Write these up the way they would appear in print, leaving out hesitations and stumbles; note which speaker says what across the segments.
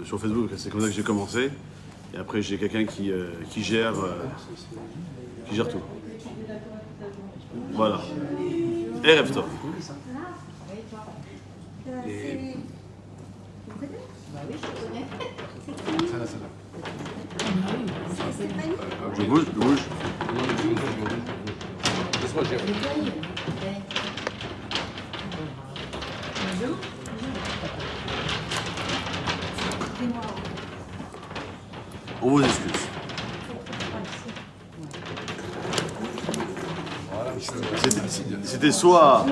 Speaker 1: sur Facebook. C'est comme ça que j'ai commencé. Et après, j'ai quelqu'un qui gère tout. Voilà. Et rêve top. Je bouge.
Speaker 2: Laisse-moi gérer.
Speaker 1: On vous excuse. C'était soit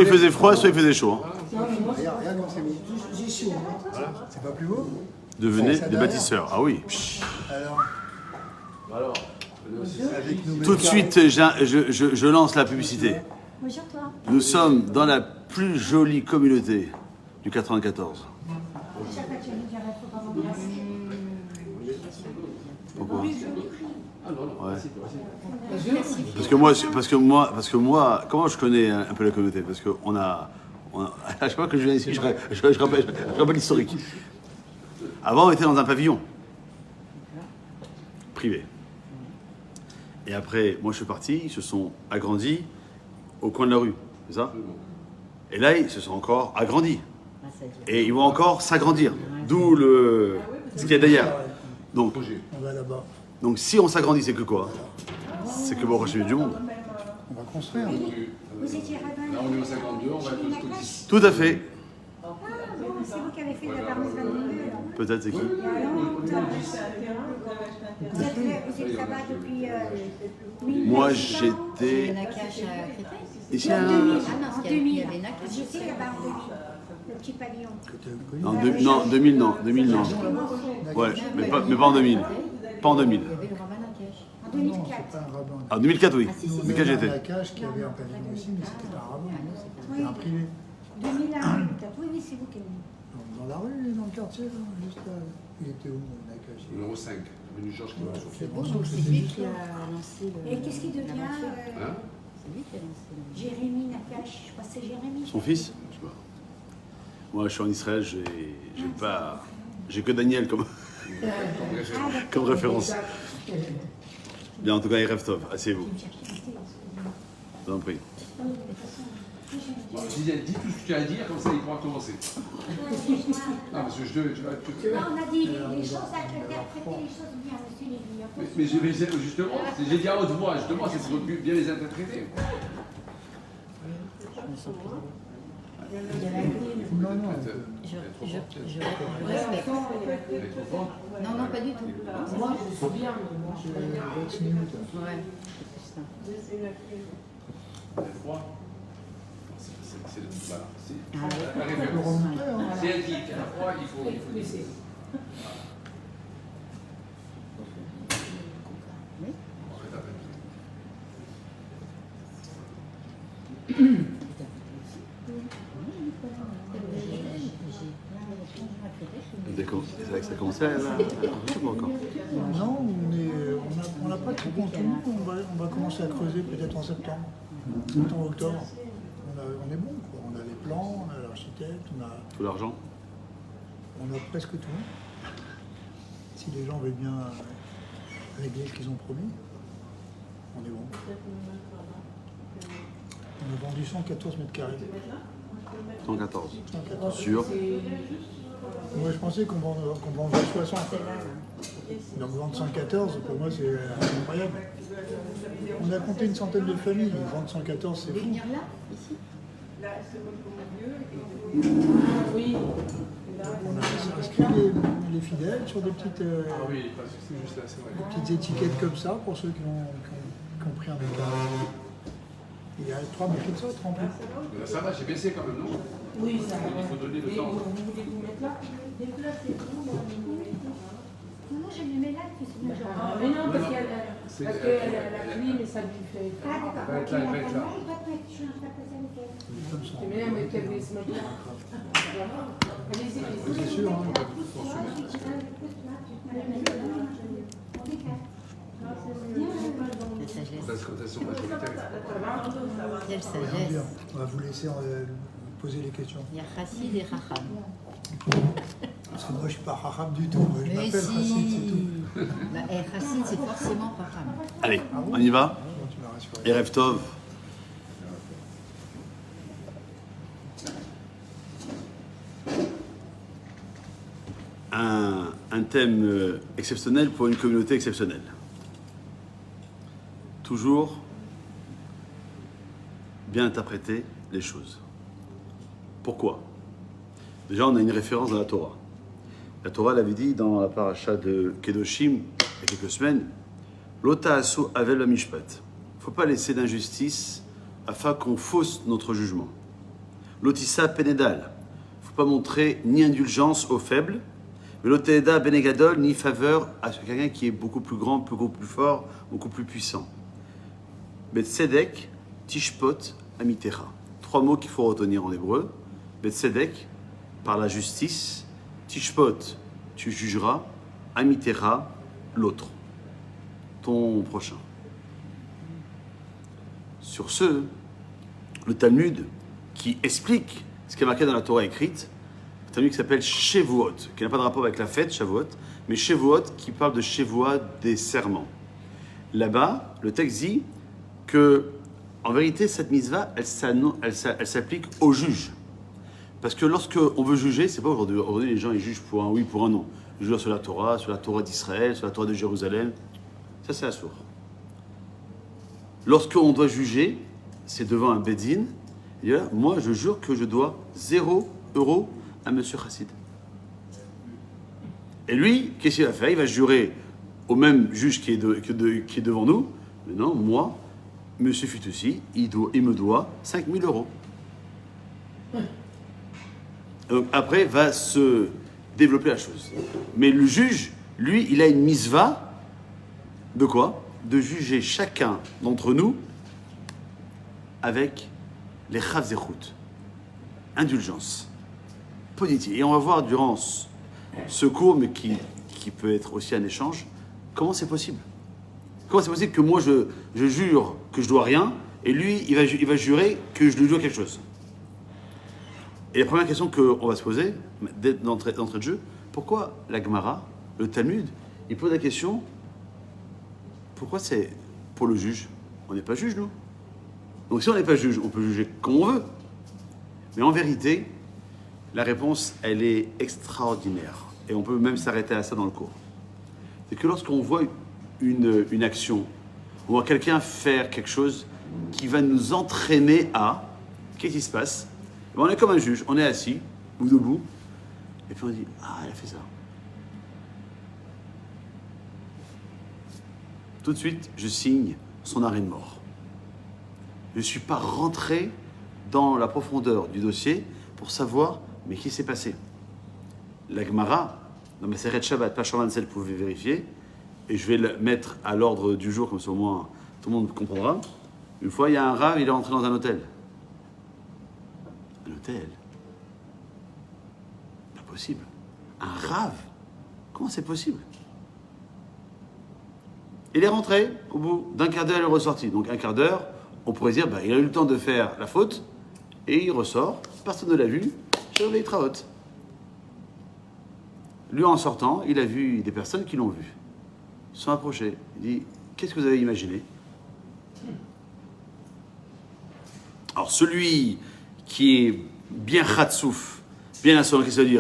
Speaker 1: il faisait froid, soit il faisait chaud. Hein.
Speaker 3: Regarde comme c'est beau. J'ai chaud. Voilà. C'est pas plus beau?
Speaker 1: Devenez des bâtisseurs. Ah oui.
Speaker 3: Alors, avec nous,
Speaker 1: Tout de suite, je lance la publicité.
Speaker 4: Bonjour toi.
Speaker 1: Nous sommes dans la plus jolie communauté du 94.
Speaker 4: Chaque fois que tu veux dire, il faut pas m'embrasser.
Speaker 1: Pourquoi?
Speaker 2: Ah non, non,
Speaker 1: Ouais.
Speaker 2: vas-y.
Speaker 1: Parce que moi, comment je connais un peu la communauté? Parce qu'on a à chaque fois que je viens ici, je rappelle l'historique. Avant, on était dans un pavillon privé. Et après, moi je suis parti, ils se sont agrandis au coin de la rue, c'est ça? Et là, ils se sont encore agrandis. Et ils vont encore s'agrandir. D'où ce qu'il y a derrière. Donc,
Speaker 3: on va là-bas.
Speaker 1: donc si on s'agrandit, c'est que quoi? C'est que bon, rechercher du monde.
Speaker 3: On va construire.
Speaker 4: Vous étiez rabbin.
Speaker 2: Là, on est au 52, on va être tous 10.
Speaker 1: Tout à fait.
Speaker 4: C'est vous qui avez fait la bar mitzvah de mon neveu.
Speaker 1: Peut-être c'est qui?
Speaker 4: Il y a longtemps. Vous êtes là-bas depuis 1900.
Speaker 1: Moi, j'étais
Speaker 5: Nakash à Créteil.
Speaker 1: ici
Speaker 4: En
Speaker 1: à...
Speaker 4: 2000.
Speaker 5: Ah non,
Speaker 4: En
Speaker 5: parce qu'il y
Speaker 4: 2000.
Speaker 5: avait Nakash.
Speaker 4: J'étais là-bas en 2000. Le petit pavillon.
Speaker 1: Non, 2000 non. 2000 non. Ouais, mais pas en 2000. Pas en 2000.
Speaker 5: Il y avait le rabbin Nakash.
Speaker 4: En
Speaker 3: Non,
Speaker 4: 2004.
Speaker 3: c'est pas un rabbin.
Speaker 1: En 2004, oui.
Speaker 5: Ah, si, si,
Speaker 1: 2004,
Speaker 3: Il y
Speaker 1: j'étais.
Speaker 3: a un cage qui avait un pavillon aussi, mais c'était pas un rabbin.
Speaker 4: Oui.
Speaker 3: C'était un privé.
Speaker 4: 2001, peut-être. Oui, c'est vous qui avez mis.
Speaker 3: Dans la rue, dans le quartier, là, juste là. Il était où, Nakash?
Speaker 2: Numéro 5, venu Georges Clémenceau.
Speaker 3: C'est bon,
Speaker 5: Donc c'est lui qui a lancé le.
Speaker 4: Et qu'est-ce qui devient
Speaker 2: Hein?
Speaker 5: C'est lui qui a lancé le.
Speaker 4: Jérémy Nakash? Je crois que c'est Jérémy.
Speaker 1: Son fils? Je sais pas. Moi, je suis en Israël, j'ai que Daniel comme référence. Bien, en tout cas, il rêve top. Asseyez-vous. Je vous en prie.
Speaker 2: Bon, dis tout ce que tu as à dire, comme ça il pourra commencer. Non, parce que tu vas.
Speaker 4: Là, on a dit les choses à interpréter les choses bien, monsieur Lévy.
Speaker 2: Mais justement, j'ai dit à haute voix, justement, c'est pour bien les interpréter.
Speaker 3: Non, non.
Speaker 5: Je respecte. Non, non, pas du tout.
Speaker 3: Moi, je me souviens, je minutes.
Speaker 5: Ouais.
Speaker 2: Froid. Voilà.
Speaker 5: Ah,
Speaker 2: La référence. C'est elle qui a froid, il faut laisser.
Speaker 1: C'est vrai que ça commençait là. Je sais pas encore.
Speaker 3: Non, on n'a pas tout compté. On va commencer à creuser peut-être en septembre, en octobre. On est bon, quoi. On a les plans, on a l'architecte,
Speaker 1: Tout l'argent.
Speaker 3: on a presque tout. Si les gens veulent bien régler ce qu'ils ont promis, on est bon. On a vendu 114 mètres carrés.
Speaker 1: 114.
Speaker 3: 114.
Speaker 1: Sûr.
Speaker 3: Moi, je pensais qu'on vendait 60. Donc vendre 114, pour moi, c'est incroyable. On a compté une centaine de familles. Vendre 114, c'est fou.
Speaker 5: venir là, ici.
Speaker 6: Oui.
Speaker 3: On a inscrit les fidèles sur des petites,
Speaker 2: Ah oui, parce que c'est juste là, c'est vrai.
Speaker 3: des petites étiquettes comme ça pour ceux qui ont pris un décart. Il y a 3 mètres de ça, remplis.
Speaker 2: Ça va, j'ai baissé quand même, non?
Speaker 6: Oui, ça va.
Speaker 2: Il faut donner le
Speaker 6: Et
Speaker 2: temps.
Speaker 6: vous voulez vous mettre là?
Speaker 4: Non, je me mets là, tu sais.
Speaker 6: Ah, mais non, parce qu'elle a cuit, mais ça lui fait.
Speaker 4: Ah, d'accord.
Speaker 2: Elle va être là, elle va être là.
Speaker 4: Il va te mettre, je change la place avec elle.
Speaker 3: Comme ça.
Speaker 6: Tu mets là, mais qu'elle veut se mettre là. Allez-y, allez-y.
Speaker 3: C'est sûr, hein.
Speaker 5: La sagesse.
Speaker 2: Parce que quand elles sont majoritaires.
Speaker 5: Quelle
Speaker 3: Bien.
Speaker 5: sagesse.
Speaker 3: On va vous laisser poser les questions.
Speaker 5: Il y a Chassid et Chacham.
Speaker 3: Parce que moi, je suis pas Raham du tout. Moi, je
Speaker 5: Mais
Speaker 3: m'appelle Chassid, c'est
Speaker 5: si.
Speaker 3: tout.
Speaker 5: Bah, Chassid, c'est forcément Raham.
Speaker 1: Allez, on y va.
Speaker 3: Bon, tu m'as rassuré.
Speaker 1: Erev Tov. Un thème exceptionnel pour une communauté exceptionnelle. Toujours bien interpréter les choses. Pourquoi? Déjà, on a une référence dans la Torah. La Torah l'avait dit dans la paracha de Kedoshim, il y a quelques semaines, Lota asu avel bamishpat. Il ne faut pas laisser d'injustice afin qu'on fausse notre jugement. Lotissa penedal. Il ne faut pas montrer ni indulgence aux faibles, mais l'oteda benegadol, ni faveur à quelqu'un qui est beaucoup plus grand, beaucoup plus fort, beaucoup plus puissant. Betsedek, tishpot, amitera. 3 mots qu'il faut retenir en hébreu. Betsedek, par la justice. Tishpot, tu jugeras. Amitera, l'autre. Ton prochain. Sur ce, le Talmud, qui explique ce qui est marqué dans la Torah écrite, le Talmud qui s'appelle Shevuot, qui n'a pas de rapport avec la fête, Shavuot, mais Shevuot qui parle de Shevuah des serments. Là-bas, le texte dit que, en vérité, cette mitzvah, elle s'applique aux juges. Parce que lorsque on veut juger, c'est pas aujourd'hui. Aujourd'hui, les gens ils jugent pour un oui, pour un non. Ils jugent sur la Torah d'Israël, sur la Torah de Jérusalem. Ça, c'est assourd. Lorsqu'on doit juger, c'est devant un Bedin. Et là, moi, je jure que je dois 0 € à Monsieur Chassid. Et lui, qu'est-ce qu'il va faire? Il va jurer au même juge qui est devant nous. Mais non, moi, Monsieur Fitoussi, il me doit 5 000 €. Donc après, va se développer la chose. Mais le juge, lui, il a une misva de quoi? De juger chacun d'entre nous avec les chav zechut, indulgence, positive. Et on va voir durant ce cours, mais qui peut être aussi un échange, comment c'est possible. Comment c'est possible que moi je jure que je dois rien, et lui il va jurer que je lui dois quelque chose. Et la première question qu'on va se poser, d'entrée de jeu, pourquoi la Gemara, le Talmud, il pose la question, pourquoi c'est pour le juge? On n'est pas juge, nous. Donc si on n'est pas juge, on peut juger comme on veut. Mais en vérité, la réponse, elle est extraordinaire. Et on peut même s'arrêter à ça dans le cours. C'est que lorsqu'on voit une action, on voit quelqu'un faire quelque chose qui va nous entraîner à... Qu'est-ce qui se passe? On est comme un juge, on est assis, ou debout, et puis on dit, ah, elle a fait ça. Tout de suite, je signe son arrêt de mort. Je ne suis pas rentré dans la profondeur du dossier pour savoir, mais qui s'est passé. La Gemara, dans ma Seret Shabbat, Pachavan, vous pouvez vérifier, et je vais le mettre à l'ordre du jour, comme ça au moins tout le monde comprendra. Une fois, il y a un rave, il est rentré dans un hôtel. Un hôtel? Pas possible. Un rave? Comment c'est possible? Il est rentré, au bout d'un quart d'heure, il est ressorti. Donc un quart d'heure, on pourrait dire, il a eu le temps de faire la faute, et il ressort, personne ne l'a vu, chez les Traot. Lui, en sortant, il a vu des personnes qui l'ont vu. Ils se sont approchés. Il dit, qu'est-ce que vous avez imaginé? Alors celui qui est bien khatsouf, bien insolent, qui se dit,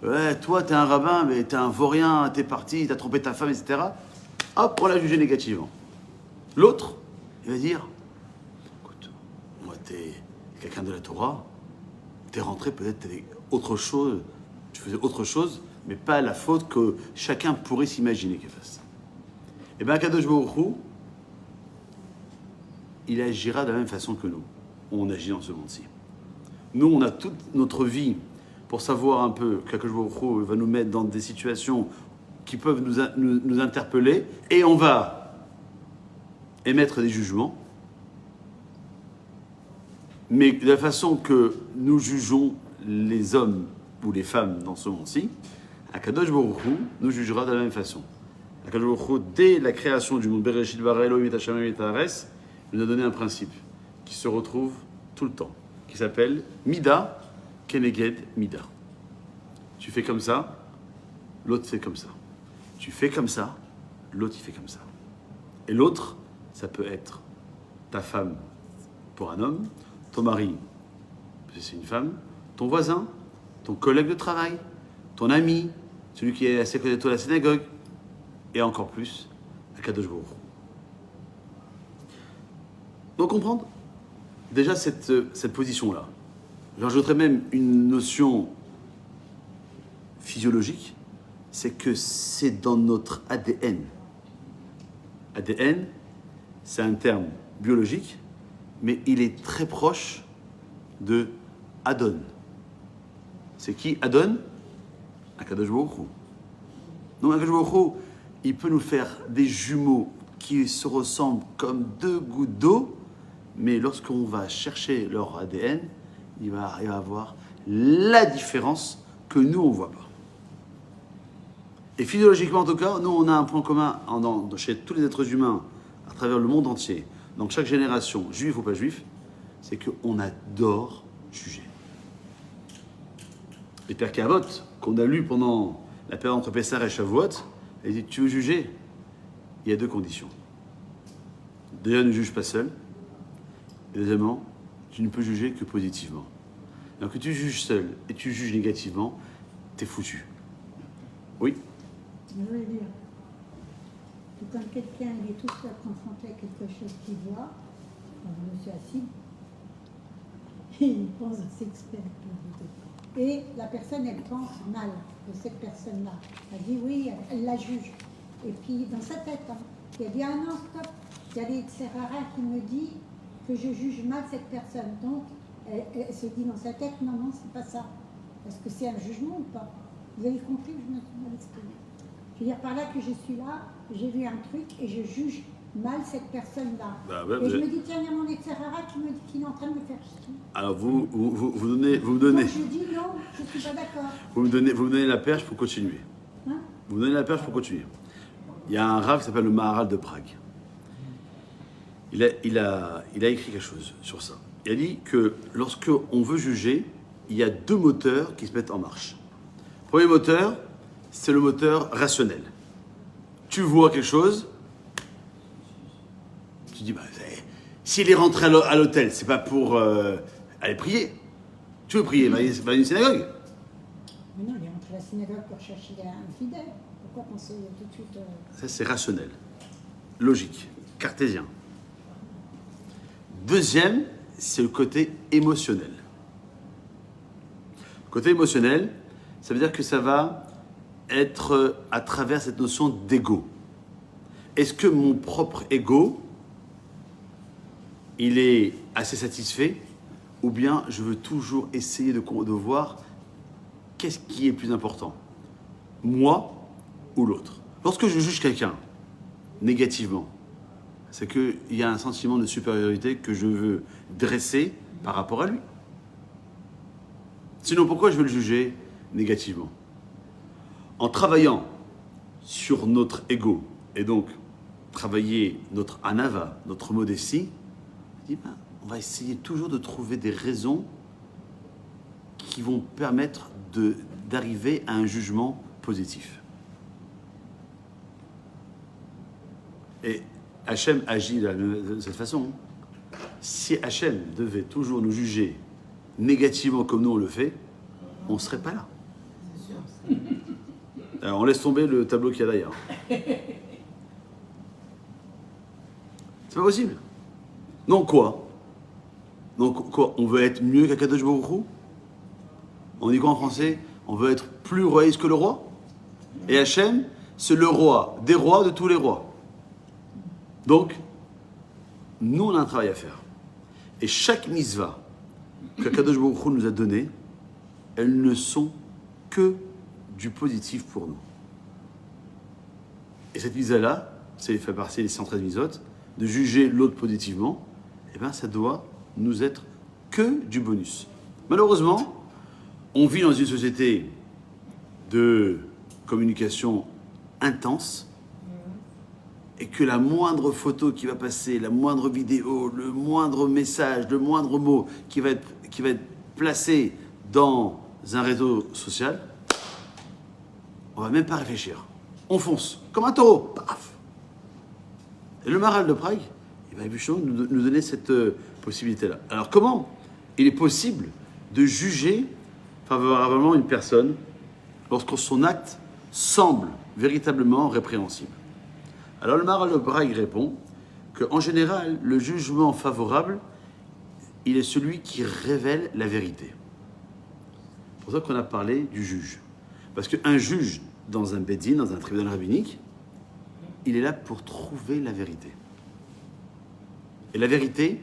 Speaker 1: ouais, toi, t'es un rabbin, mais t'es un vaurien, t'es parti, t'as trompé ta femme, etc. Hop, on l'a jugé négativement. L'autre, il va dire, écoute, moi, t'es quelqu'un de la Torah, t'es rentré, peut-être t'avais autre chose, tu faisais autre chose, mais pas la faute que chacun pourrait s'imaginer qu'il fasse. Et bien, Kadosh Baruch Hu, il agira de la même façon que nous. On agit dans ce monde-ci. Nous, on a toute notre vie pour savoir un peu que Kadosh Baruch Hu va nous mettre dans des situations qui peuvent nous interpeller, et on va émettre des jugements. Mais de la façon que nous jugeons les hommes ou les femmes dans ce monde-ci, Akadosh Baruch Hu nous jugera de la même façon. Akadosh Baruch Hu, dès la création du monde, Bereshit bara Elohim et Hashem et Haaretz, nous a donné un principe qui se retrouve tout le temps, qui s'appelle Mida Keneged Mida. Tu fais comme ça, l'autre fait comme ça. Tu fais comme ça, l'autre il fait comme ça. Et l'autre, ça peut être ta femme pour un homme, ton mari, c'est une femme, ton voisin, ton collègue de travail, ton ami, celui qui est assis à côté de toi à la synagogue, et encore plus, Akadosh Baruch Hu. Donc comprendre déjà cette position-là. J'ajouterais même une notion physiologique, c'est que c'est dans notre ADN. ADN, c'est un terme biologique, mais il est très proche de Adon. C'est qui Adon? Akadosh Baruch Hu. Donc Akadosh Baruch Hu, il peut nous faire des jumeaux qui se ressemblent comme deux gouttes d'eau, mais lorsqu'on va chercher leur ADN, il va y avoir la différence que nous, on ne voit pas. Et physiologiquement, en tout cas, nous, on a un point commun chez tous les êtres humains, à travers le monde entier, dans chaque génération, juif ou pas juif, c'est qu'on adore juger. Les Pirkei Avot, qu'on a lu pendant la période entre Pessah et Shavuot, il dit, tu veux juger? Il y a deux conditions. Déjà, ne juge pas seul. Et deuxièmement, tu ne peux juger que positivement. Alors que tu juges seul et tu juges négativement, t'es foutu. Oui?
Speaker 4: Je veux dire que quand quelqu'un est tout seul confronté à quelque chose qu'il voit, quand je me suis assis, il pense à s'expert. Et la personne, elle pense mal de cette personne-là. Elle dit oui, elle la juge. Et puis dans sa tête, il y a dit ah non, stop, il y a des Tserara qui me dit que je juge mal cette personne. Donc elle se dit dans sa tête non, non, c'est pas ça. Est-ce que c'est un jugement ou pas? Vous avez compris, je me suis mal exprimée. Je veux dire par là que je suis là, j'ai vu un truc et je juge mal cette personne-là.
Speaker 1: Bah ouais,
Speaker 4: et je me dis, tiens, il y a mon Tserara qui me dit qu'il est en train de me faire chier.
Speaker 1: Alors vous me donnez,
Speaker 4: Donc je dis non, je ne suis pas d'accord.
Speaker 1: vous me donnez la perche pour continuer.
Speaker 4: Hein?
Speaker 1: Vous me donnez la perche pour continuer. Il y a un rav qui s'appelle le Maharal de Prague. Il a écrit quelque chose sur ça. Il a dit que lorsque on veut juger, il y a deux moteurs qui se mettent en marche. Le premier moteur, c'est le moteur rationnel. Tu vois quelque chose, tu dis, bah, s'il est rentré à l'hôtel, c'est pas pour aller prier. Tu veux prier, va à une synagogue.
Speaker 4: Mais non, il est rentré à la synagogue pour chercher un fidèle. Pourquoi penser tout de suite
Speaker 1: Ça, c'est rationnel, logique, cartésien. Deuxième, c'est le côté émotionnel. Le côté émotionnel, ça veut dire que ça va être à travers cette notion d'ego. Est-ce que mon propre ego, il est assez satisfait, ou bien je veux toujours essayer de voir qu'est-ce qui est plus important, moi ou l'autre. Lorsque je juge quelqu'un négativement, c'est qu'il y a un sentiment de supériorité que je veux dresser par rapport à lui. Sinon, pourquoi je veux le juger négativement? En travaillant sur notre ego, et donc travailler notre anava, notre modestie, on va essayer toujours de trouver des raisons qui vont permettre d'arriver à un jugement positif. Et Hachem agit de cette façon. Si Hachem devait toujours nous juger négativement comme nous on le fait, on ne serait pas là. Alors on laisse tomber le tableau qu'il y a derrière. C'est pas possible. Donc quoi? On veut être mieux qu'Akadosh Baruch Hu? On dit quoi en français? On veut être plus royiste que le roi? Et Hachem, c'est le roi des rois de tous les rois. Donc, nous, on a un travail à faire. Et chaque mitzvah qu'Akadosh Baruch Hu nous a donné, elles ne sont que du positif pour nous. Et cette mitzvah-là, c'est fait partie des 113 mitzvot, de juger l'autre positivement, eh bien, ça doit nous être que du bonus. Malheureusement, on vit dans une société de communication intense, et que la moindre photo qui va passer, la moindre vidéo, le moindre message, le moindre mot qui va être placé dans un réseau social, on ne va même pas réfléchir. On fonce, comme un taureau. Paf. Et le Maharal de Prague, il va justement nous donner cette possibilité-là. Alors comment il est possible de juger favorablement une personne lorsque son acte semble véritablement répréhensible? Alors le Maharal de Prague répond qu'en général, le jugement favorable, il est celui qui révèle la vérité. C'est pour ça qu'on a parlé du juge. Parce qu'un juge dans un bédine, dans un tribunal rabbinique, il est là pour trouver la vérité. Et la vérité,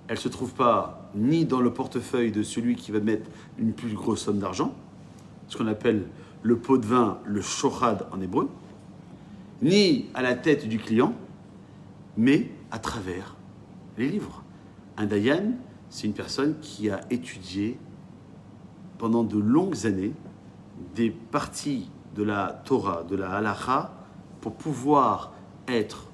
Speaker 1: elle ne se trouve pas ni dans le portefeuille de celui qui va mettre une plus grosse somme d'argent, ce qu'on appelle le pot de vin, le shochad en hébreu, ni à la tête du client, mais à travers les livres. Un dayan, c'est une personne qui a étudié pendant de longues années des parties de la Torah, de la Halacha, pour pouvoir être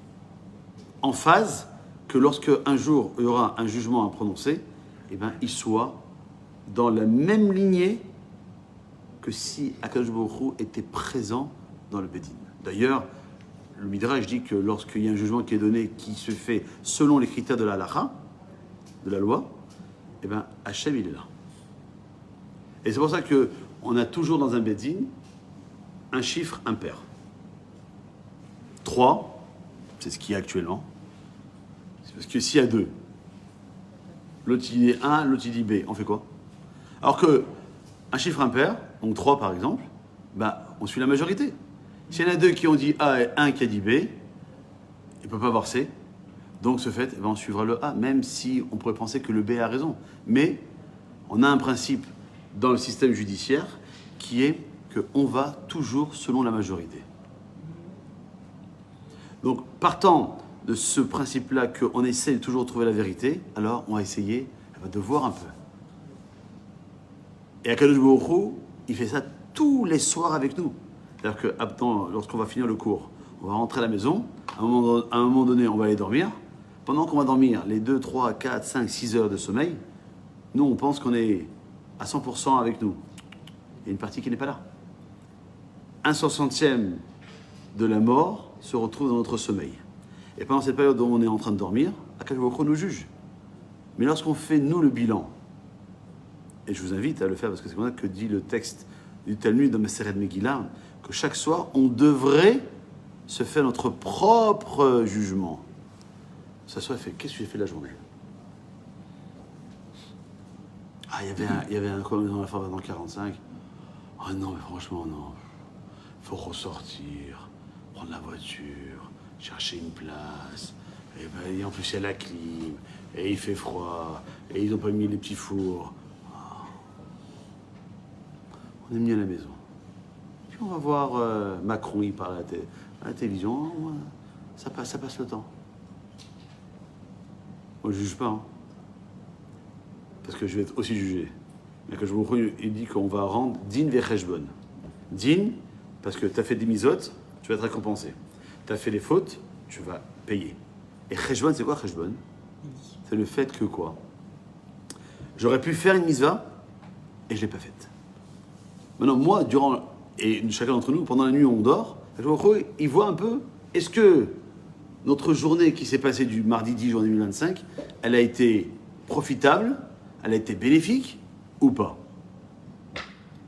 Speaker 1: en phase que lorsque un jour il y aura un jugement à prononcer, eh ben, il soit dans la même lignée que si Akadosh Baruch Hu était présent dans le Bédine. D'ailleurs, le Midrash dit que lorsqu'il y a un jugement qui est donné, qui se fait selon les critères de la Halacha, de la loi, eh ben, Hachem, il est là. Et c'est pour ça qu'on a toujours dans un Bédine un chiffre impair. 3, c'est ce qu'il y a actuellement. C'est parce que s'il y a 2, l'autre il dit 1, l'autre il dit B, on fait quoi? Alors que un chiffre impair, donc 3 par exemple, bah, on suit la majorité. S'il y en a 2 qui ont dit A et 1 qui a dit B, il ne peut pas avoir C. Donc ce fait, eh ben, on suivra le A, même si on pourrait penser que le B a raison. Mais on a un principe dans le système judiciaire qui est qu'on va toujours selon la majorité. Donc partant de ce principe-là qu'on essaie de toujours trouver la vérité, alors on va essayer de voir un peu. Et Akadosh Baruch Hu, il fait ça tous les soirs avec nous. C'est-à-dire que lorsqu'on va finir le cours, on va rentrer à la maison, à un moment donné, on va aller dormir. Pendant qu'on va dormir les 2, 3, 4, 5, 6 heures de sommeil, nous, on pense qu'on est à 100% avec nous. Il y a une partie qui n'est pas là. 1/60e de la mort se retrouve dans notre sommeil. Et pendant cette période où on est en train de dormir, Akadosh Baruch Hu nous juge. Mais lorsqu'on fait, nous, le bilan, et je vous invite à le faire parce que c'est comme ça que dit le texte du Talmud dans Maseret Megillah, que chaque soir, on devrait se faire notre propre jugement. Ça soit fait, qu'est-ce que j'ai fait de la journée? Ah, il y avait un commun dans la forme dans 45. Ah non, mais franchement, non. Il faut ressortir, prendre la voiture, chercher une place. Et en plus, il y a la clim, et il fait froid, et ils n'ont pas mis les petits fours. Ah. On est mis à la maison. Puis on va voir Macron, il parle à la télévision. Ça passe le temps. Moi, je ne juge pas. Hein. Parce que je vais être aussi jugé. Mais que je vous il dit qu'on va rendre din vecheshbon. Din, parce que tu as fait des misotes, tu vas être récompensé. Tu as fait les fautes, tu vas payer. Et cheshbon, c'est quoi cheshbon? C'est le fait que quoi? J'aurais pu faire une mitzvah et je ne l'ai pas faite. Maintenant, moi, et chacun d'entre nous, pendant la nuit, on dort, il voit un peu, est-ce que notre journée qui s'est passée du mardi 10 juin 2025, elle a été profitable, elle a été bénéfique ou pas?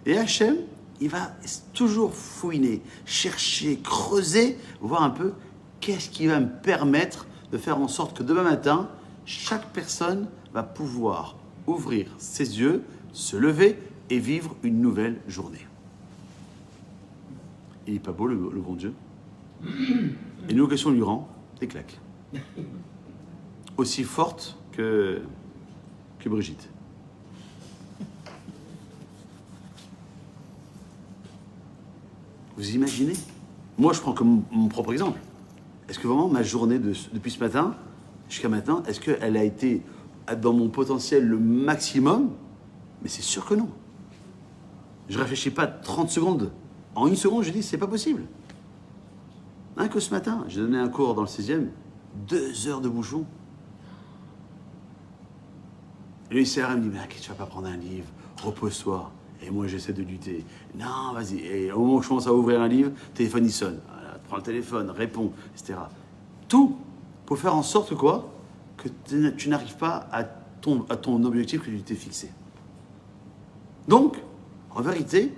Speaker 1: Et Hachem, il va toujours fouiner, chercher, creuser, voir un peu qu'est-ce qui va me permettre de faire en sorte que demain matin, chaque personne va pouvoir ouvrir ses yeux, se lever et vivre une nouvelle journée. Il n'est pas beau le bon Dieu? Et nous, qu'est-ce qu'on lui rend? Des claques. Aussi fortes que Brigitte. Vous imaginez? Moi, je prends comme mon propre exemple. Est-ce que vraiment ma journée depuis ce matin jusqu'à maintenant, est-ce qu'elle a été dans mon potentiel le maximum? Mais c'est sûr que non. Je ne réfléchis pas 30 secondes. En une seconde, je dis, c'est pas possible. Rien que ce matin, j'ai donné un cours dans le 6e, 2 heures de bouchon. Et le ICRM me dit, mais tu vas pas prendre un livre, repose-toi. Et moi, j'essaie de lutter. Non, vas-y. Et au moment où je commence à ouvrir un livre, le téléphone, il sonne. Voilà, prends le téléphone, réponds, etc. Tout pour faire en sorte que quoi? Que tu n'arrives pas à ton objectif que tu t'es fixé. Donc, en vérité,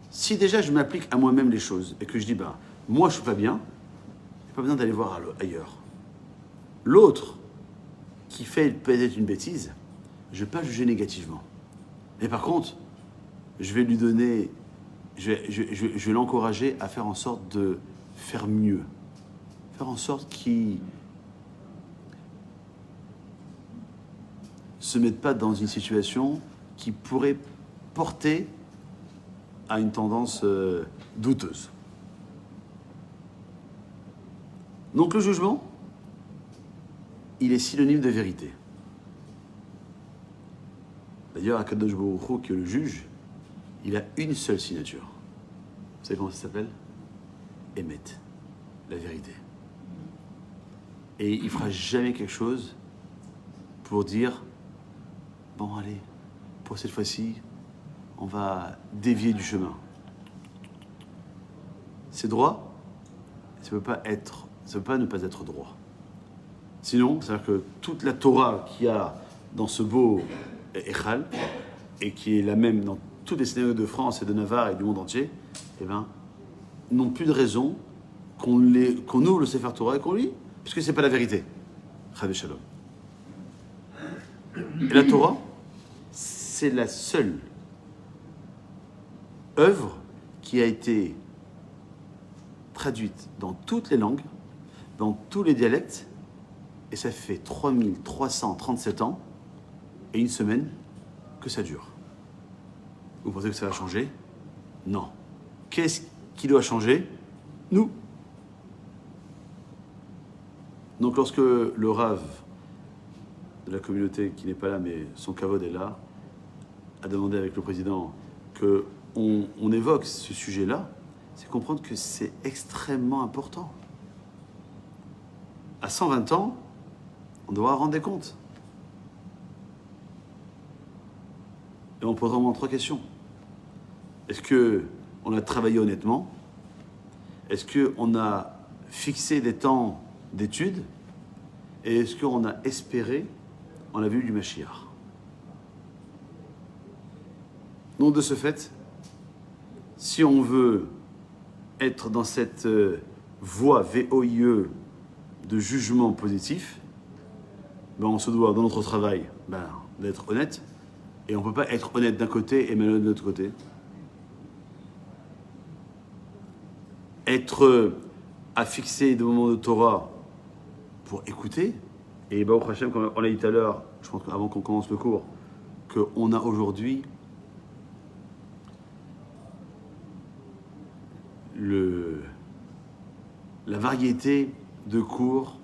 Speaker 1: si déjà je m'applique à moi-même les choses et que je dis, ben, moi, je suis pas bien, j'ai pas besoin d'aller voir ailleurs. L'autre qui fait peut-être une bêtise, je ne vais pas juger négativement. Mais par contre, je vais lui donner, je vais l'encourager à faire en sorte de faire mieux. Faire en sorte qu'il se mette pas dans une situation qui pourrait porter à une tendance douteuse. Donc le jugement, il est synonyme de vérité. D'ailleurs, Akadosh Baruch Hu, qui est le juge, il a une seule signature. Vous savez comment ça s'appelle? Emet, la vérité. Et il ne fera jamais quelque chose pour dire « Bon, allez, pour cette fois-ci, on va dévier du chemin. » C'est droit, ça ne peut pas ne pas être droit. Sinon, c'est-à-dire que toute la Torah qu'il y a dans ce beau Echal, et qui est la même dans toutes les synagogues de France et de Navarre et du monde entier, eh ben, n'ont plus de raison qu'on ouvre le Sefer Torah et qu'on lit, puisque ce n'est pas la vérité. Chav Shalom. Et la Torah, c'est la seule œuvre qui a été traduite dans toutes les langues, dans tous les dialectes, et ça fait 3337 ans et une semaine que ça dure. Vous pensez que ça va changer? Non. Qu'est-ce qui doit changer? Nous. Donc lorsque le Rav de la communauté, qui n'est pas là, mais son kavod est là, a demandé avec le président qu'on évoque ce sujet-là, c'est comprendre que c'est extrêmement important. À 120 ans, on doit rendre des comptes. Et on posera au moins 3 questions. Est-ce qu'on a travaillé honnêtement? Est-ce qu'on a fixé des temps d'études? Et est-ce qu'on a espéré en la vue du Mashiach? Donc de ce fait, si on veut être dans cette voie VOIE de jugement positif, ben on se doit dans notre travail d'être honnête, et on ne peut pas être honnête d'un côté et malhonnête de l'autre côté. Être à fixer des moments de Torah pour écouter, et Baruch Hashem, comme on l'a dit tout à l'heure, je pense qu'avant qu'on commence le cours, qu'on a aujourd'hui la variété de cours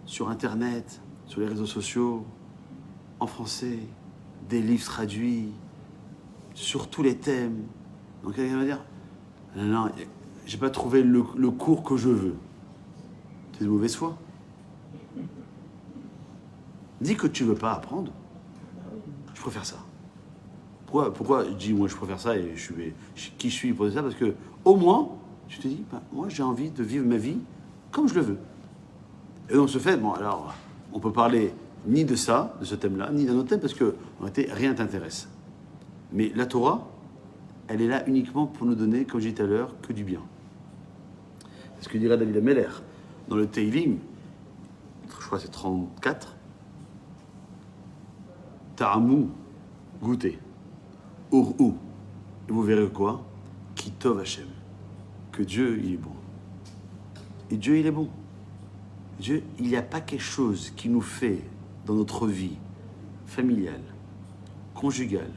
Speaker 1: sur Internet, sur les réseaux sociaux, en français, des livres traduits, sur tous les thèmes. Donc quelqu'un va dire, non, j'ai pas trouvé le cours que je veux. C'est de mauvaise foi. Dis que tu veux pas apprendre. Je préfère ça. Pourquoi je dis, moi je préfère ça et qui je suis pour ça? Parce que au moins, tu te dis, moi j'ai envie de vivre ma vie comme je le veux. Et donc ce fait, bon alors, on peut parler ni de ça, de ce thème-là, ni d'un autre thème, parce que en réalité, rien t'intéresse. Mais la Torah, elle est là uniquement pour nous donner, comme je disais tout à l'heure, que du bien. C'est ce que dirait David Ameller dans le Teilim, je crois que c'est 34, Ta'amou, goûtez, Ur'u, et vous verrez quoi? Ki tov Hashem, que Dieu, il est bon. Et Dieu, il est bon. Dieu, il n'y a pas quelque chose qui nous fait, dans notre vie familiale, conjugale,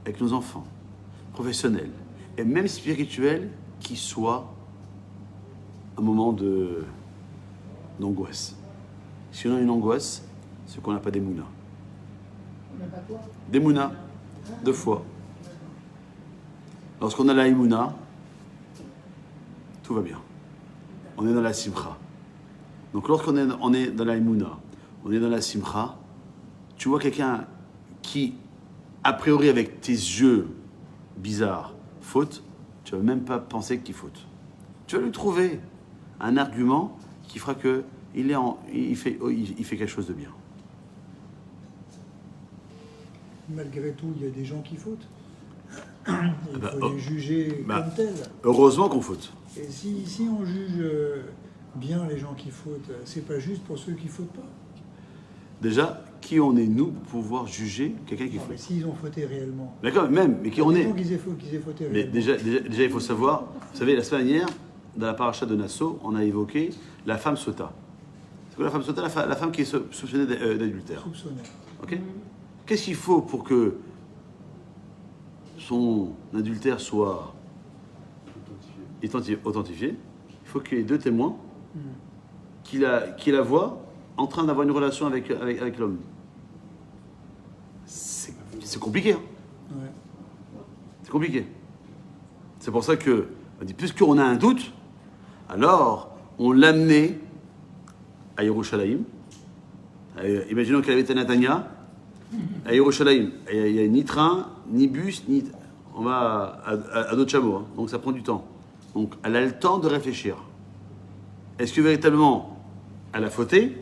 Speaker 1: avec nos enfants, professionnelle, et même spirituelle, qui soit un moment d'angoisse. Si on a une angoisse, c'est qu'on n'a pas d'émouna. D'émouna, 2 fois. Lorsqu'on a la émouna, tout va bien. On est dans la simcha. Donc lorsqu'on est dans la émouna, on est dans la simcha, tu vois quelqu'un qui, a priori avec tes yeux, bizarre faute, tu vas même pas penser qu'il faute. Tu vas lui trouver un argument qui fera que il fait quelque chose de bien.
Speaker 3: Malgré tout, il y a des gens qui fautent. Il faut les juger comme tels.
Speaker 1: Heureusement qu'on faute.
Speaker 3: Et si on juge bien les gens qui fautent, c'est pas juste pour ceux qui fautent pas.
Speaker 1: Déjà, qui on est nous pour pouvoir juger quelqu'un qui
Speaker 3: Mais
Speaker 1: faute?
Speaker 3: s'ils ont fauté réellement.
Speaker 1: D'accord, mais qui on est?
Speaker 3: Qu'ils aient fauté
Speaker 1: Mais
Speaker 3: réellement.
Speaker 1: déjà, il faut savoir, vous savez, la semaine dernière, dans la paracha de Nassau, on a évoqué la femme sota. C'est quoi la femme sota? La femme qui est soupçonnée d'adultère.
Speaker 3: Soupçonné.
Speaker 1: Ok? Qu'est-ce qu'il faut pour que son adultère soit authentifié? Il faut qu'il y ait 2 témoins qui la voient en train d'avoir une relation avec l'homme. C'est compliqué, hein?
Speaker 3: Ouais.
Speaker 1: C'est compliqué. C'est pour ça que, on dit, puisqu'on a un doute, alors on l'amenait à Yerushalayim. Imaginons qu'elle avait été à Netanya, à Yerushalayim. Il n'y a ni train, ni bus, on va à d'autres chameaux, hein. Donc ça prend du temps. Donc elle a le temps de réfléchir. Est-ce que véritablement elle a fauté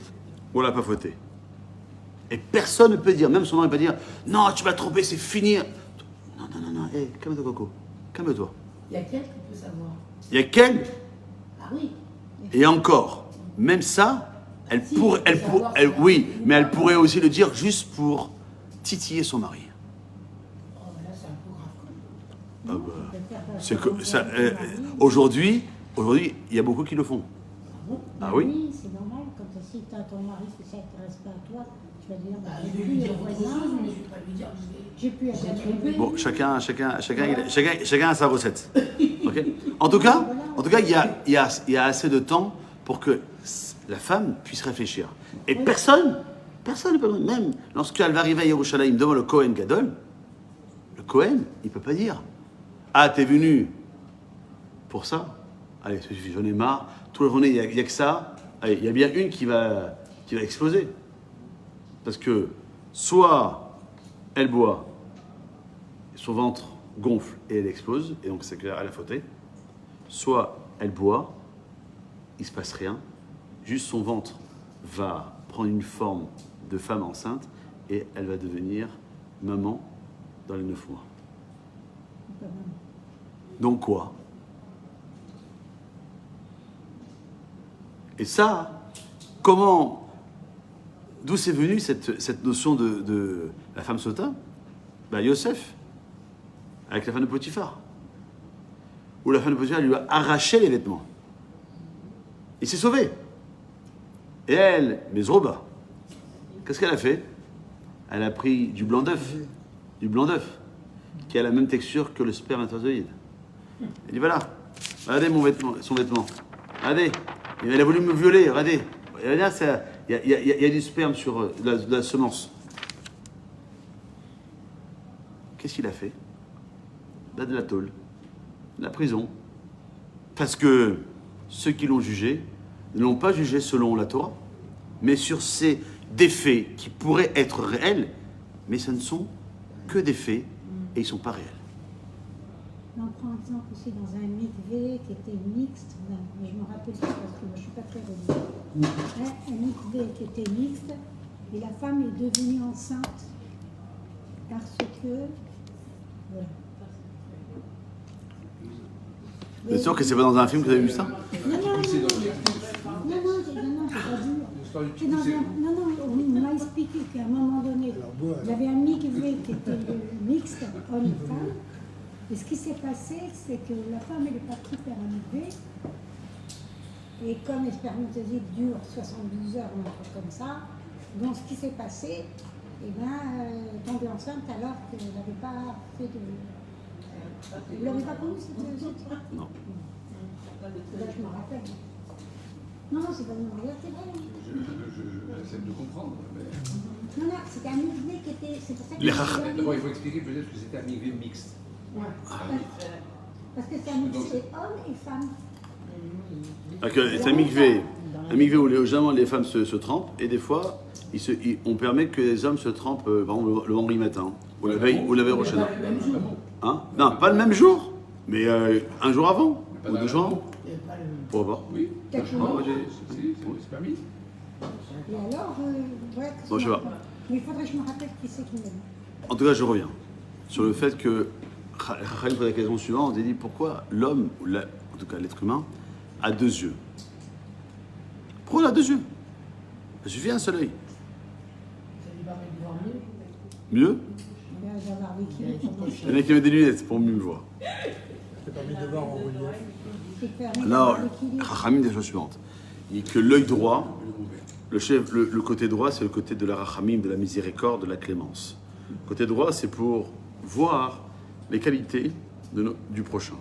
Speaker 1: ou elle n'a pas fauté? Et personne ne peut dire, même son mari ne peut dire, non, tu vas te tromper, c'est fini. Non, hey, calme-toi, Coco, calme-toi.
Speaker 6: Il y a quelqu'un qui peut savoir.
Speaker 1: Il y a qu'elle,
Speaker 6: Ah oui.
Speaker 1: et encore, même ça, oui, mais elle pourrait aussi le dire juste pour titiller son mari.
Speaker 6: Oh, là, c'est un peu grave.
Speaker 1: C'est que ça, aujourd'hui, il y a beaucoup qui le font. Ah oui?
Speaker 4: Oui, c'est normal. Quand si tu as ton mari qui ne s'intéresse pas à toi, tu vas dire,
Speaker 6: Je vais lui dire autre chose, mais je vais pas lui dire.
Speaker 4: j'ai pu être trompé.
Speaker 1: Bon, chacun a sa recette. Ok. En tout cas, il y a assez de temps pour que la femme puisse réfléchir. Et personne ne peut, même lorsqu'elle va arriver à Yerushalayim devant le Kohen Gadol, le Kohen, il ne peut pas dire, ah, t'es venu pour ça? Allez, ça suffit, j'en ai marre. Toute la journée, il n'y a que ça. Allez, il y a bien une qui va exploser. Parce que soit elle boit, son ventre gonfle et elle explose, et donc c'est clair, elle a fauté. Soit elle boit, il ne se passe rien, juste son ventre va prendre une forme de femme enceinte et elle va devenir maman dans les 9 mois. Donc quoi? Et ça, d'où c'est venu cette notion de la femme sota? Ben Yosef, avec la femme de Potiphar. Où la femme de Potiphar lui a arraché les vêtements. Il s'est sauvé. Et elle, Mesroba, qu'est-ce qu'elle a fait? Elle a pris du blanc d'œuf, qui a la même texture que le spermatozoïde. Elle dit voilà, regardez son vêtement. Regardez, elle a voulu me violer, regardez. Regardez, il y a du sperme sur la semence. Qu'est-ce qu'il a fait? Là, de la tôle, de la prison. Parce que ceux qui l'ont jugé ne l'ont pas jugé selon la Torah, mais sur ces faits qui pourraient être réels, mais ce ne sont que des faits et ils ne sont pas réels.
Speaker 4: On prend exemple aussi dans un mikvé qui était mixte, mais je me rappelle pas parce que moi je ne suis pas très religieuse. Un mikvé qui était mixte et la femme est devenue enceinte parce que. Voilà.
Speaker 1: Vous êtes sûr que c'est pas dans un film que vous avez vu ça?
Speaker 4: Non, c'est pas dur. On m'a expliqué qu'à un moment donné, il y avait un mikvé qui était mixte, homme et femme. Et ce qui s'est passé, c'est que la femme, elle est partie faire un mikvé. Et comme les spermatozoïdes durent 72 heures ou un truc comme ça, donc ce qui s'est passé, elle est tombée enceinte alors qu'elle n'avait pas fait de. Vous l'avez pas connu cette
Speaker 1: Non.
Speaker 4: Là, je me rappelle. Non, c'est pas une regarde, c'est vrai.
Speaker 2: J'essaie de comprendre. Mais...
Speaker 4: Non, c'était un mikvé qui était. C'est pour ça que.
Speaker 2: D'abord, il faut expliquer peut-être que c'était un mikvé mixte.
Speaker 4: Ouais. Parce que c'est un mikvé homme et femme.
Speaker 1: C'est un mikvé où les femmes se trempent et des fois, on permet que les hommes se trempent le vendredi matin. Ou la veille Rosh Hashanah. Hein? Non, pas le même jour, mais un jour avant, ou 2 jours avant. Pourquoi pas?
Speaker 2: Oui.
Speaker 4: D'accord.
Speaker 2: C'est permis.
Speaker 4: Et alors, ouais,
Speaker 1: Bon, je sais pas.
Speaker 4: mais il faudrait que je me rappelle qui c'est qui m'a dit.
Speaker 1: En tout cas, je reviens sur le fait que Khalim pose la question suivante, il dit pourquoi l'homme, ou en tout cas l'être humain, a 2 yeux. Pourquoi il a 2 yeux? Ça suffit un seul œil. Mieux?
Speaker 4: Il va avoir l'équilibre.
Speaker 1: Il y en a qui mettent des lunettes pour mieux me voir.
Speaker 3: Ça permet de voir en relief.
Speaker 4: C'est permis
Speaker 1: Alors,
Speaker 4: d'avoir l'équilibre.
Speaker 1: Khalim dit la chose suivante. Il dit que l'œil droit, le côté droit, c'est le côté de la rachamim, de la miséricorde, de la clémence. Le côté droit, c'est pour voir les qualités du prochain.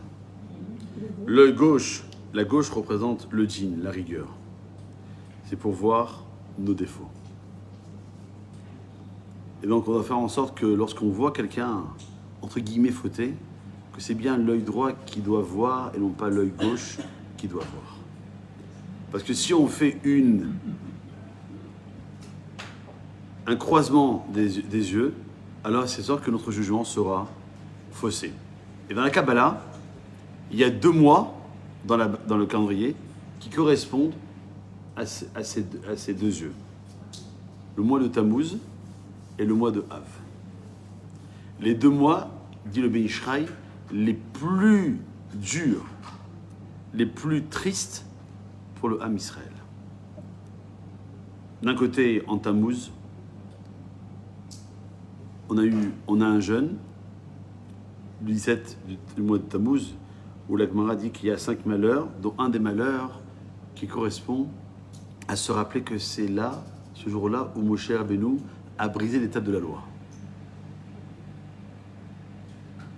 Speaker 1: L'œil gauche, la gauche représente le djinn, la rigueur. C'est pour voir nos défauts. Et donc on doit faire en sorte que lorsqu'on voit quelqu'un, entre guillemets, fauté, que c'est bien l'œil droit qui doit voir et non pas l'œil gauche qui doit voir. Parce que si on fait un croisement des yeux, alors c'est sûr que notre jugement sera faussé. Et dans la Kabbalah, il y a 2 mois dans le calendrier qui correspondent à ces 2 yeux. Le mois de Tammuz et le mois de Av. Les 2 mois, dit le Ben Ishraï, les plus durs, les plus tristes pour le Ham Israël. D'un côté, en Tammuz, on a un jeûne, le 17 du mois de Tammuz, où la Gemara dit qu'il y a 5 malheurs, dont un des malheurs qui correspond à se rappeler que c'est là, ce jour-là, où Moshe Rabbeinu a brisé l'étape de la loi.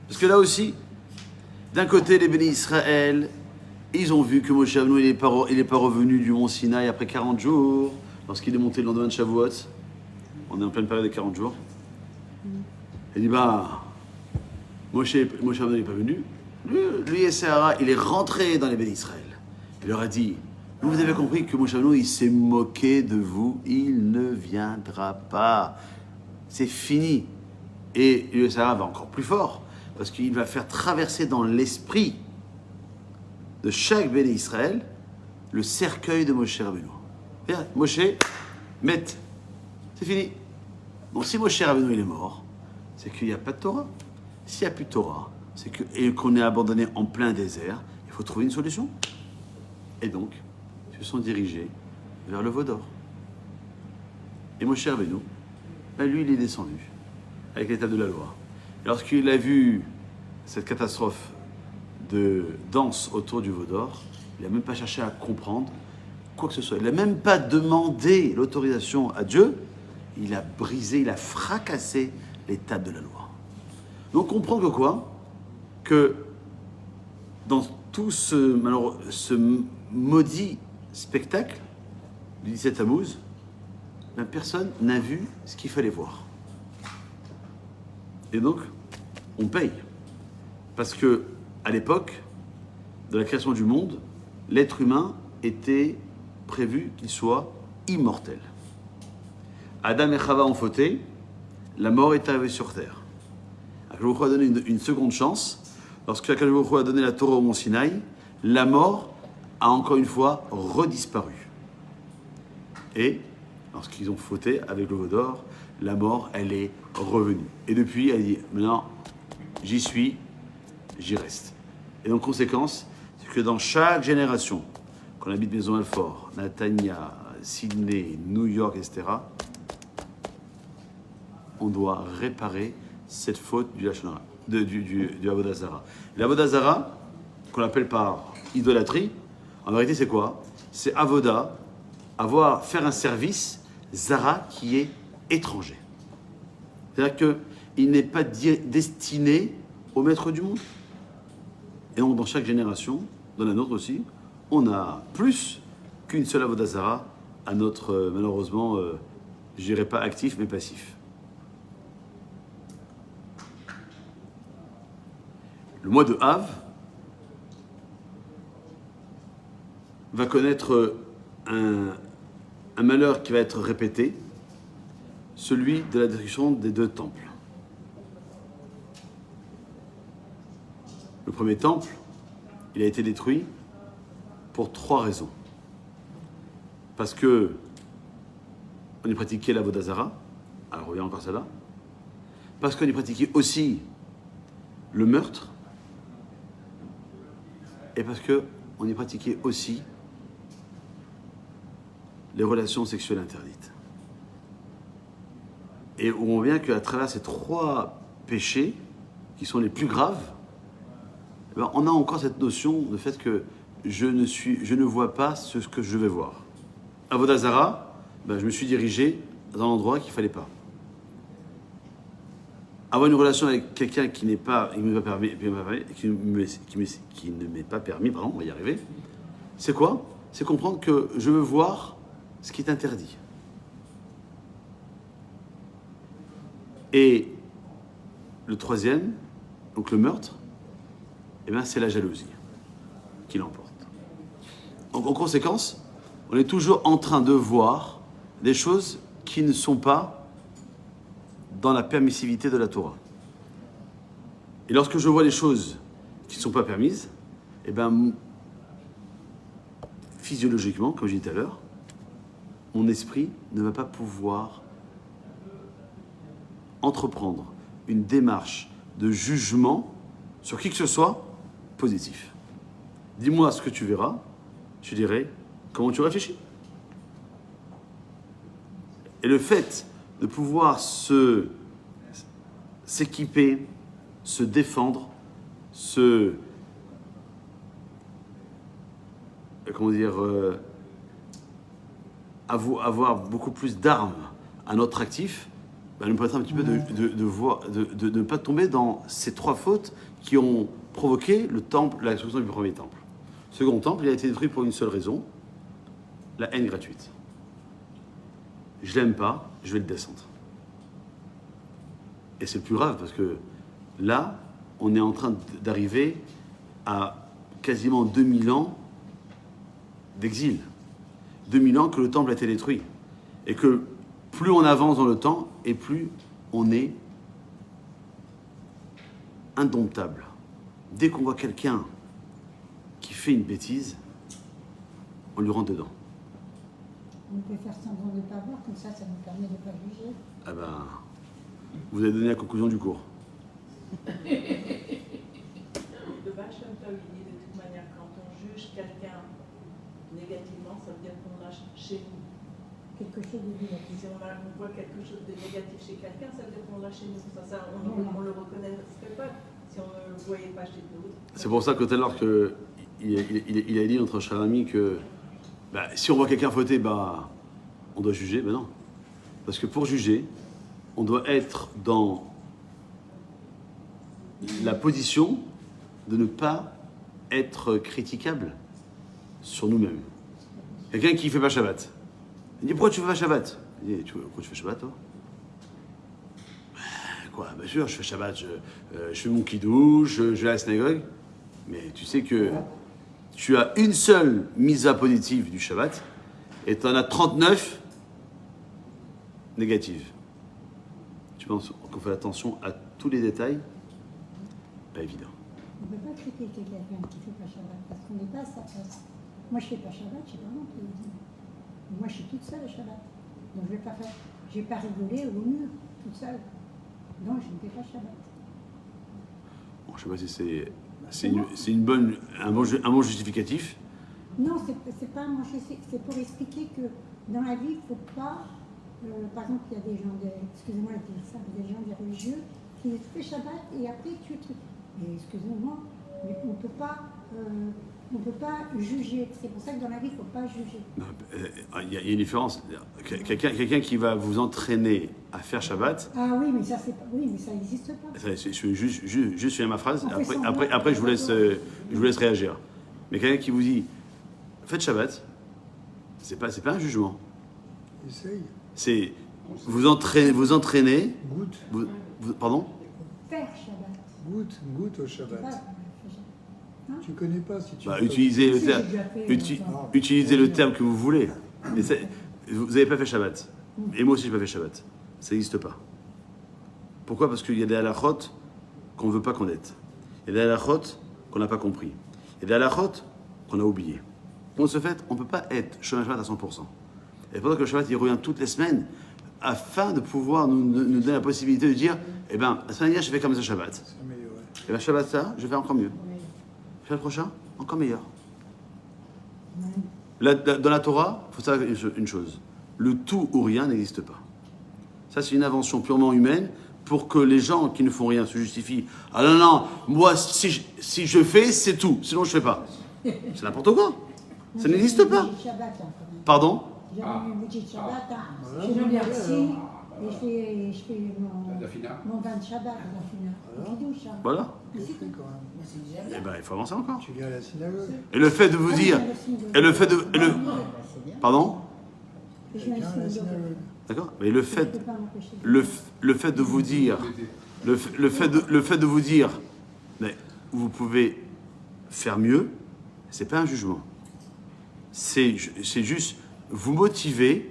Speaker 1: Parce que là aussi, d'un côté, les bénis Israël, ils ont vu que Moshe Rabbeinu il n'est pas revenu du mont Sinaï après 40 jours, lorsqu'il est monté le lendemain de Shavuot. On est en pleine période de 40 jours. Il dit, Moshe Rabbeinu n'est pas venu. Lui et Sarah, il est rentré dans les bénis Israël. Il leur a dit, vous avez compris que Moshe Rabbeinu, il s'est moqué de vous, il ne viendra pas. C'est fini. Et lui et Sarah va encore plus fort, parce qu'il va faire traverser dans l'esprit de chaque béni Israël le cercueil de Moshe Rabbeinu. Moshe, c'est fini. Donc si Moshe Rabbeinu il est mort, c'est qu'il n'y a pas de Torah. S'il n'y a plus de Torah, c'est qu'on est abandonné en plein désert, il faut trouver une solution. Et donc, ils se sont dirigés vers le Vaudor. Et Moshe Rabbeinu, lui, il est descendu avec l'étape de la loi. Et lorsqu'il a vu cette catastrophe de danse autour du Vaudor, il n'a même pas cherché à comprendre quoi que ce soit. Il n'a même pas demandé l'autorisation à Dieu. Il a brisé, il a fracassé l'étape de la loi. Donc on comprend que quoi? Que dans tout ce maudit spectacle du 17 Tammuz, personne n'a vu ce qu'il fallait voir. Et donc, on paye. Parce que, à l'époque de la création du monde, l'être humain était prévu qu'il soit immortel. Adam et Chava ont fauté, la mort est arrivée sur terre. Akadosh Baruch Hu a donné une seconde chance. Lorsque Akadosh Baruch Hu a donné la Torah au mont Sinaï, la mort a encore une fois redisparu. Et lorsqu'ils ont fauté avec le Vaudor, la mort, elle est revenue. Et depuis, elle dit, maintenant, j'y suis, j'y reste. Et donc, conséquence, c'est que dans chaque génération, qu'on habite Maison-Alfort, Natania, Sydney, New York, etc., on doit réparer cette faute du Avodah Zara. L'Avodah Zara, qu'on appelle par idolâtrie, en vérité, c'est quoi? C'est Avodah, faire un service Zara qui est étranger. C'est-à-dire qu'il n'est pas destiné au maître du monde. Et donc, dans chaque génération, dans la nôtre aussi, on a plus qu'une seule Avodah Zara à notre, malheureusement, je dirais pas actif, mais passif. Le mois de Av va connaître un malheur qui va être répété, celui de la destruction des 2 temples. Le premier temple, il a été détruit pour 3 raisons. Parce que on y pratiquait la Avodah Zara, alors on revient encore à ça là. Parce qu'on y pratiquait aussi le meurtre, et parce qu'on y pratiquait aussi les relations sexuelles interdites. Et on voit qu'à travers ces 3 péchés, qui sont les plus graves, eh ben, on a encore cette notion de fait que je ne vois pas ce que je vais voir. Avodah Zara, ben, je me suis dirigé dans l'endroit qu'il ne fallait pas. Avoir une relation avec quelqu'un qui ne m'est pas permis, pardon, on va y arriver, c'est quoi? C'est comprendre que je veux voir ce qui est interdit. Et le troisième, donc le meurtre, eh bien, c'est la jalousie qui l'emporte. Donc, en conséquence, on est toujours en train de voir des choses qui ne sont pas dans la permissivité de la Torah. Et lorsque je vois les choses qui ne sont pas permises, eh bien, physiologiquement, comme je disais tout à l'heure, mon esprit ne va pas pouvoir entreprendre une démarche de jugement sur qui que ce soit positif. Dis-moi ce que tu verras, je dirai comment tu réfléchis. Et le fait de pouvoir s'équiper, se défendre, avoir beaucoup plus d'armes à notre actif, nous permettra un petit peu de ne pas tomber dans ces 3 fautes qui ont provoqué la destruction du premier temple. Le second temple, il a été détruit pour une seule raison, la haine gratuite. Je l'aime pas, je vais le descendre. Et c'est le plus grave parce que là, on est en train d'arriver à quasiment 2000 ans d'exil. 2000 ans que le temple a été détruit. Et que plus on avance dans le temps, et plus on est indomptable. Dès qu'on voit quelqu'un qui fait une bêtise, on lui rentre dedans.
Speaker 4: On peut faire semblant de ne pas voir, comme ça nous permet de ne pas juger.
Speaker 1: Ah ben, vous avez donné la conclusion du cours.
Speaker 6: Le Baal Shem Tov, il dit de toute manière, quand on juge quelqu'un négativement, ça veut dire qu'on l'a chez nous.
Speaker 4: Quelque chose de négatif.
Speaker 6: Si on voit quelque chose de négatif chez quelqu'un, ça veut dire qu'on l'a chez nous. On le reconnaîtrait pas si on ne le voyait pas chez d'autres.
Speaker 1: C'est pour ça que tout à l'heure il a dit notre cher ami que si on voit quelqu'un fauter, on doit juger. Ben non. Parce que pour juger, on doit être dans la position de ne pas être critiquable sur nous-mêmes. Quelqu'un qui ne fait pas Shabbat. Il dit, pourquoi tu fais pas Shabbat? Il dit, pourquoi tu fais Shabbat, toi? Quoi? Bien sûr, je fais Shabbat, je fais mon kidouche, je vais à la synagogue. Mais tu sais que tu as une seule misa positive du Shabbat et tu en as 39 négatives. Tu penses qu'on fait attention à tous les détails? Pas évident.
Speaker 4: On ne peut pas critiquer quelqu'un qui ne fait pas Shabbat parce qu'on n'est pas à sa place. Moi, je ne fais pas Shabbat, je ne sais pas non plus. Moi, je suis toute seule à Shabbat. Donc, je ne vais pas faire. Je n'ai pas rigolé au mur, toute seule. Non, je ne fais pas Shabbat.
Speaker 1: Bon, je ne sais pas si c'est un bon justificatif.
Speaker 4: Non, c'est pas un bon justificatif. C'est pour expliquer que dans la vie, il ne faut pas. Par exemple, il y a des gens, excusez-moi de dire ça, des gens des religieux qui font Shabbat et après tu trucs. Et excusez-moi, mais on ne peut pas juger. C'est pour ça que dans la vie, il ne faut pas juger.
Speaker 1: Il y a une différence. Quelqu'un qui va vous entraîner à faire Shabbat.
Speaker 4: Ah oui, mais ça n'existe pas.
Speaker 1: Je vais juste finir ma phrase. Après je vous laisse réagir. Mais quelqu'un qui vous dit faites Shabbat, c'est pas un jugement.
Speaker 3: Essaye.
Speaker 1: C'est vous entraîner.
Speaker 3: Goûte.
Speaker 1: Pardon?
Speaker 4: Faire Shabbat.
Speaker 3: Goûte au Shabbat. Tu connais pas si tu.
Speaker 1: Utilisez le terme que vous voulez. Mais vous n'avez pas fait Shabbat. Et moi aussi, je n'ai pas fait Shabbat. Ça n'existe pas. Pourquoi? Parce qu'il y a des halakhot qu'on ne veut pas connaître. Il y a des halakhot qu'on n'a pas compris. Et des halachot qu'on a oubliés. Donc, ce fait, on ne peut pas être Shomer Shabbat à 100%. Et pendant que le Shabbat, il revient toutes les semaines, afin de pouvoir nous donner la possibilité de dire, eh bien, la semaine dernière, j'ai fait comme ça Shabbat.
Speaker 3: S'améliorer.
Speaker 1: Et bien, Shabbat, ça, je vais faire encore mieux. Shabbat prochain, encore meilleur. Dans la Torah, il faut savoir une chose. Le tout ou rien n'existe pas. Ça, c'est une invention purement humaine pour que les gens qui ne font rien se justifient. Ah non, non, moi, si je fais, c'est tout. Sinon, je ne fais pas. C'est n'importe quoi. Ça n'existe pas. Pardon?
Speaker 4: J'ai une petite Shabbat, je fais le merci et je fais mon vin de Shabbat à la fin.
Speaker 1: Voilà.
Speaker 3: Tu fais quand même.
Speaker 1: Eh bien, il faut avancer encore.
Speaker 3: Tu viens à la synagogue.
Speaker 1: Et le fait de vous dire... Et le fait de... Pardon?
Speaker 4: Je viens
Speaker 3: Tu viens à la
Speaker 4: ici,
Speaker 3: synagogue.
Speaker 1: D'accord? Mais le
Speaker 4: je ne
Speaker 1: fait...
Speaker 4: peux pas m'empêcher.
Speaker 1: Le fait de vous dire... Le fait de vous dire... Mais vous pouvez faire mieux, c'est pas un jugement. C'est juste vous motiver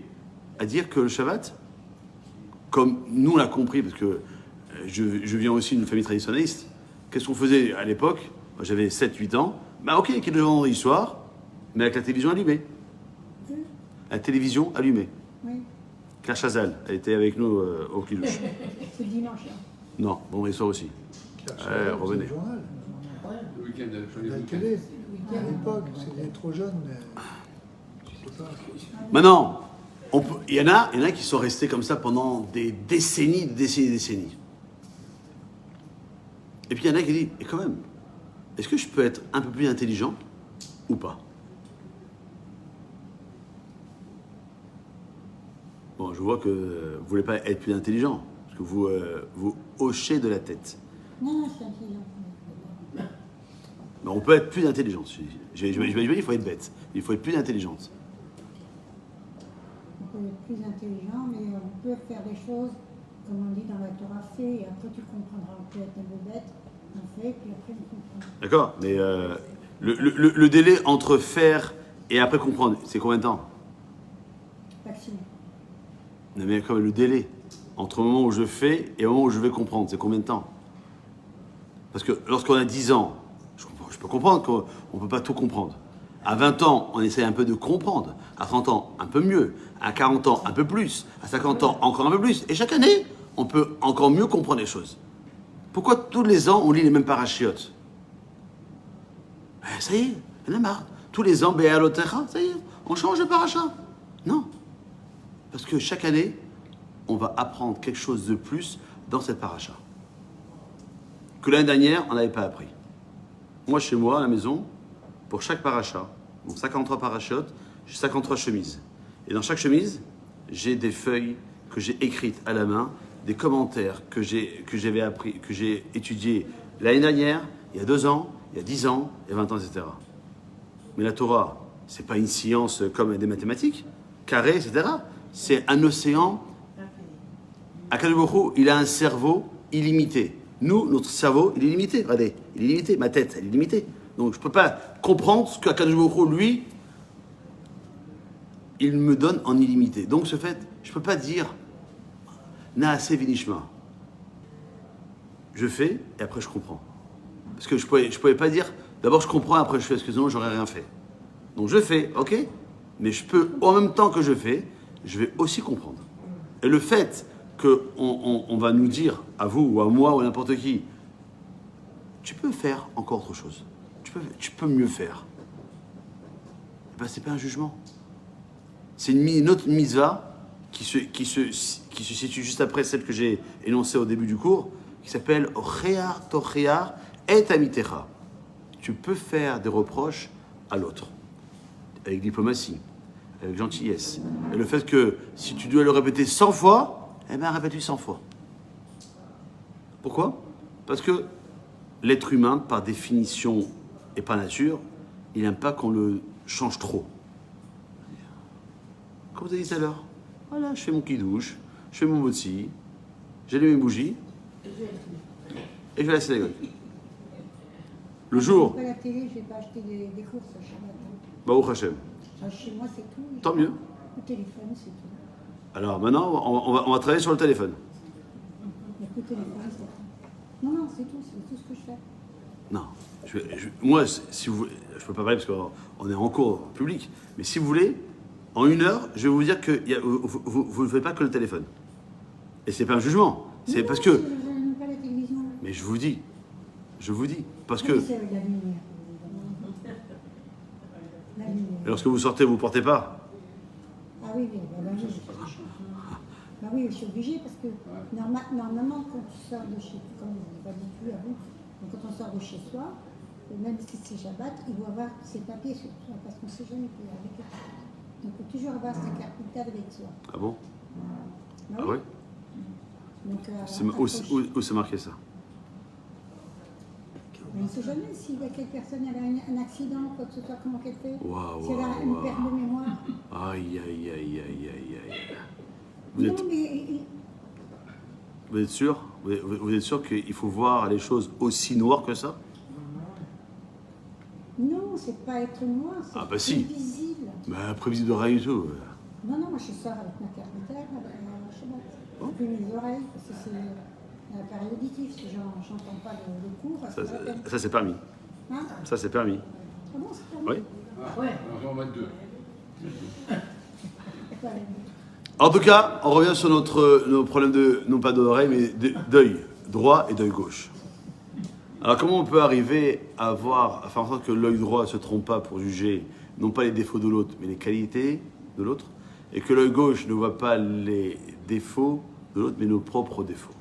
Speaker 1: à dire que le Shabbat, comme nous on l'a compris, parce que je viens aussi d'une famille traditionnaliste, qu'est-ce qu'on faisait à l'époque? Moi, j'avais 7-8 ans. Bah ok, qu'il y ait le vendredi soir, mais avec la télévision allumée. La télévision allumée.
Speaker 4: Oui,
Speaker 1: Claire Chazal, elle était avec nous au Kiddush.
Speaker 4: c'est le dimanche. Hein.
Speaker 1: Non, vendredi soir aussi. Revenez.
Speaker 3: C'est le journal.
Speaker 2: Le week-end,
Speaker 3: La télé. À l'époque, c'était trop jeune. Je sais pas.
Speaker 1: Maintenant, il y en a qui sont restés comme ça pendant des décennies. Et puis il y en a qui disent, et quand même, est-ce que je peux être un peu plus intelligent ou pas? Bon, je vois que vous ne voulez pas être plus intelligent, parce que vous hochez de la tête.
Speaker 4: Non, c'est intelligent.
Speaker 1: Mais on peut être plus intelligent. Il faut être bête. Il faut être plus intelligente.
Speaker 4: On peut être plus intelligent, mais on peut faire des choses, comme on dit dans la Torah, fait, et après tu comprendras. On peut être un peu bête, on fait, puis après on comprend.
Speaker 1: D'accord? Mais le délai entre faire et après comprendre, c'est combien de temps?
Speaker 4: Maximum.
Speaker 1: Non, mais comme le délai entre le moment où je fais et le moment où je vais comprendre, c'est combien de temps? Parce que lorsqu'on a 10 ans, je peux comprendre qu'on ne peut pas tout comprendre. À 20 ans, on essaie un peu de comprendre. À 30 ans, un peu mieux. À 40 ans, un peu plus. À 50 ans, encore un peu plus. Et chaque année, on peut encore mieux comprendre les choses. Pourquoi tous les ans, on lit les mêmes parachiotes? Ça y est, il y en a marre. Tous les ans, Béalotecha, ça y est, on change de paracha. Non. Parce que chaque année, on va apprendre quelque chose de plus dans cette paracha. Que l'année dernière, on n'avait pas appris. Moi, chez moi, à la maison, pour chaque paracha, donc 53 parachiotes, j'ai 53 chemises. Et dans chaque chemise, j'ai des feuilles que j'ai écrites à la main, des commentaires que j'avais appris, que j'ai étudiés l'année dernière, il y a 2 ans, il y a 10 ans, il y a 20 ans, etc. Mais la Torah, c'est pas une science comme des mathématiques, carré, etc. C'est un océan. Akadosh Baruch Hu, il a un cerveau illimité. Nous, notre cerveau, il est limité. Regardez, il est limité. Ma tête, elle est limitée. Donc, je ne peux pas comprendre ce qu'Akadosh Baruch Hu, lui, il me donne en illimité. Donc, ce fait, je ne peux pas dire Naase Vinishma. Je fais et après je comprends. Parce que je pouvais pas dire d'abord je comprends, après je fais, parce que sinon j'aurais rien fait. Donc, je fais, ok, mais je peux, en même temps que je fais, je vais aussi comprendre. Et le fait qu'on va nous dire, à vous ou à moi ou à n'importe qui, tu peux faire encore autre chose. Tu peux mieux faire. Eh ben, c'est pas un jugement. C'est une autre mitzvah qui se situe juste après celle que j'ai énoncée au début du cours, qui s'appelle Rear Tochear et Amitecha. Tu peux faire des reproches à l'autre, avec diplomatie, avec gentillesse. Et le fait que si tu dois le répéter 100 fois, eh bien, répète-lui 100 fois. Pourquoi? Parce que l'être humain, par définition et par nature, il n'aime pas qu'on le change trop. Comme vous avez dit tout à l'heure, voilà, je fais mon kidouche, je fais mon motzi, j'allume mes bougies, et je vais à la synagogue. Le jour,
Speaker 4: Après la télé, je vais pas acheter des courses à Shabbat.
Speaker 1: Baruch Hashem.
Speaker 4: Chez moi, c'est tout.
Speaker 1: Tant mieux.
Speaker 4: Le téléphone, c'est tout.
Speaker 1: Alors maintenant, on va travailler sur le téléphone.
Speaker 4: Il n'y a que le téléphone, c'est tout. Non, c'est tout ce que je fais.
Speaker 1: Non. Moi, si vous, je peux pas parler parce qu'on est en cours public, mais si vous voulez, en 1 heure, je vais vous dire que vous ne faites pas que le téléphone. Et c'est pas un jugement, c'est parce que.
Speaker 4: Je n'aime pas la télévision.
Speaker 1: Mais je vous dis, parce
Speaker 4: Oui,
Speaker 1: que
Speaker 4: c'est la lumière. La lumière.
Speaker 1: lorsque vous sortez, vous ne portez pas.
Speaker 4: Ah oui, oui, oui. Bah oui, je suis obligée parce que normalement, quand tu sors de chez toi, comme vous n'avez pas dit plus à vous, donc quand on sort de chez soi, même si c'est Shabbat, il doit avoir ses papiers sur soi parce qu'on ne sait jamais qu'il y a avec quelque chose. Donc il faut toujours avoir sa carte vitale avec soi.
Speaker 1: Ah bon?
Speaker 4: Bah
Speaker 1: Ah
Speaker 4: oui.
Speaker 1: oui?
Speaker 4: Donc,
Speaker 1: Où c'est marqué ça?
Speaker 4: mais on ne sait jamais s'il y a quelle personne elle a un accident, quoi que ce soit, comment qu'elle fait.
Speaker 1: Waouh,
Speaker 4: Si elle a une perte de mémoire.
Speaker 1: Aïe, aïe, aïe, aïe, aïe, aïe.
Speaker 4: Non, mais
Speaker 1: Vous êtes sûr? Vous êtes sûr qu'il faut voir les choses aussi noires que ça?
Speaker 4: non, c'est pas être noir, c'est
Speaker 1: Ah bah si.
Speaker 4: visible.
Speaker 1: Bah, prévisible de rien du tout.
Speaker 4: Non, non, moi je sors avec ma carte vitale, Shabbat.
Speaker 1: Oh.
Speaker 4: Puis mes oreilles, parce que c'est l'appareil auditif, si j'entends pas le cours,
Speaker 1: Ça,
Speaker 4: c'est pas la peine.
Speaker 1: ça c'est permis.
Speaker 4: Hein?
Speaker 1: Ça, c'est permis.
Speaker 4: Ah bon, c'est pas
Speaker 1: Oui.
Speaker 2: Ah, ouais. Alors, on va mettre 2.
Speaker 4: Voilà.
Speaker 1: En tout cas, on revient sur nos problèmes de, non pas d'oreille, mais d'œil droit et d'œil gauche. Alors, comment on peut arriver à faire en sorte que l'œil droit ne se trompe pas pour juger, non pas les défauts de l'autre, mais les qualités de l'autre, et que l'œil gauche ne voit pas les défauts de l'autre, mais nos propres défauts.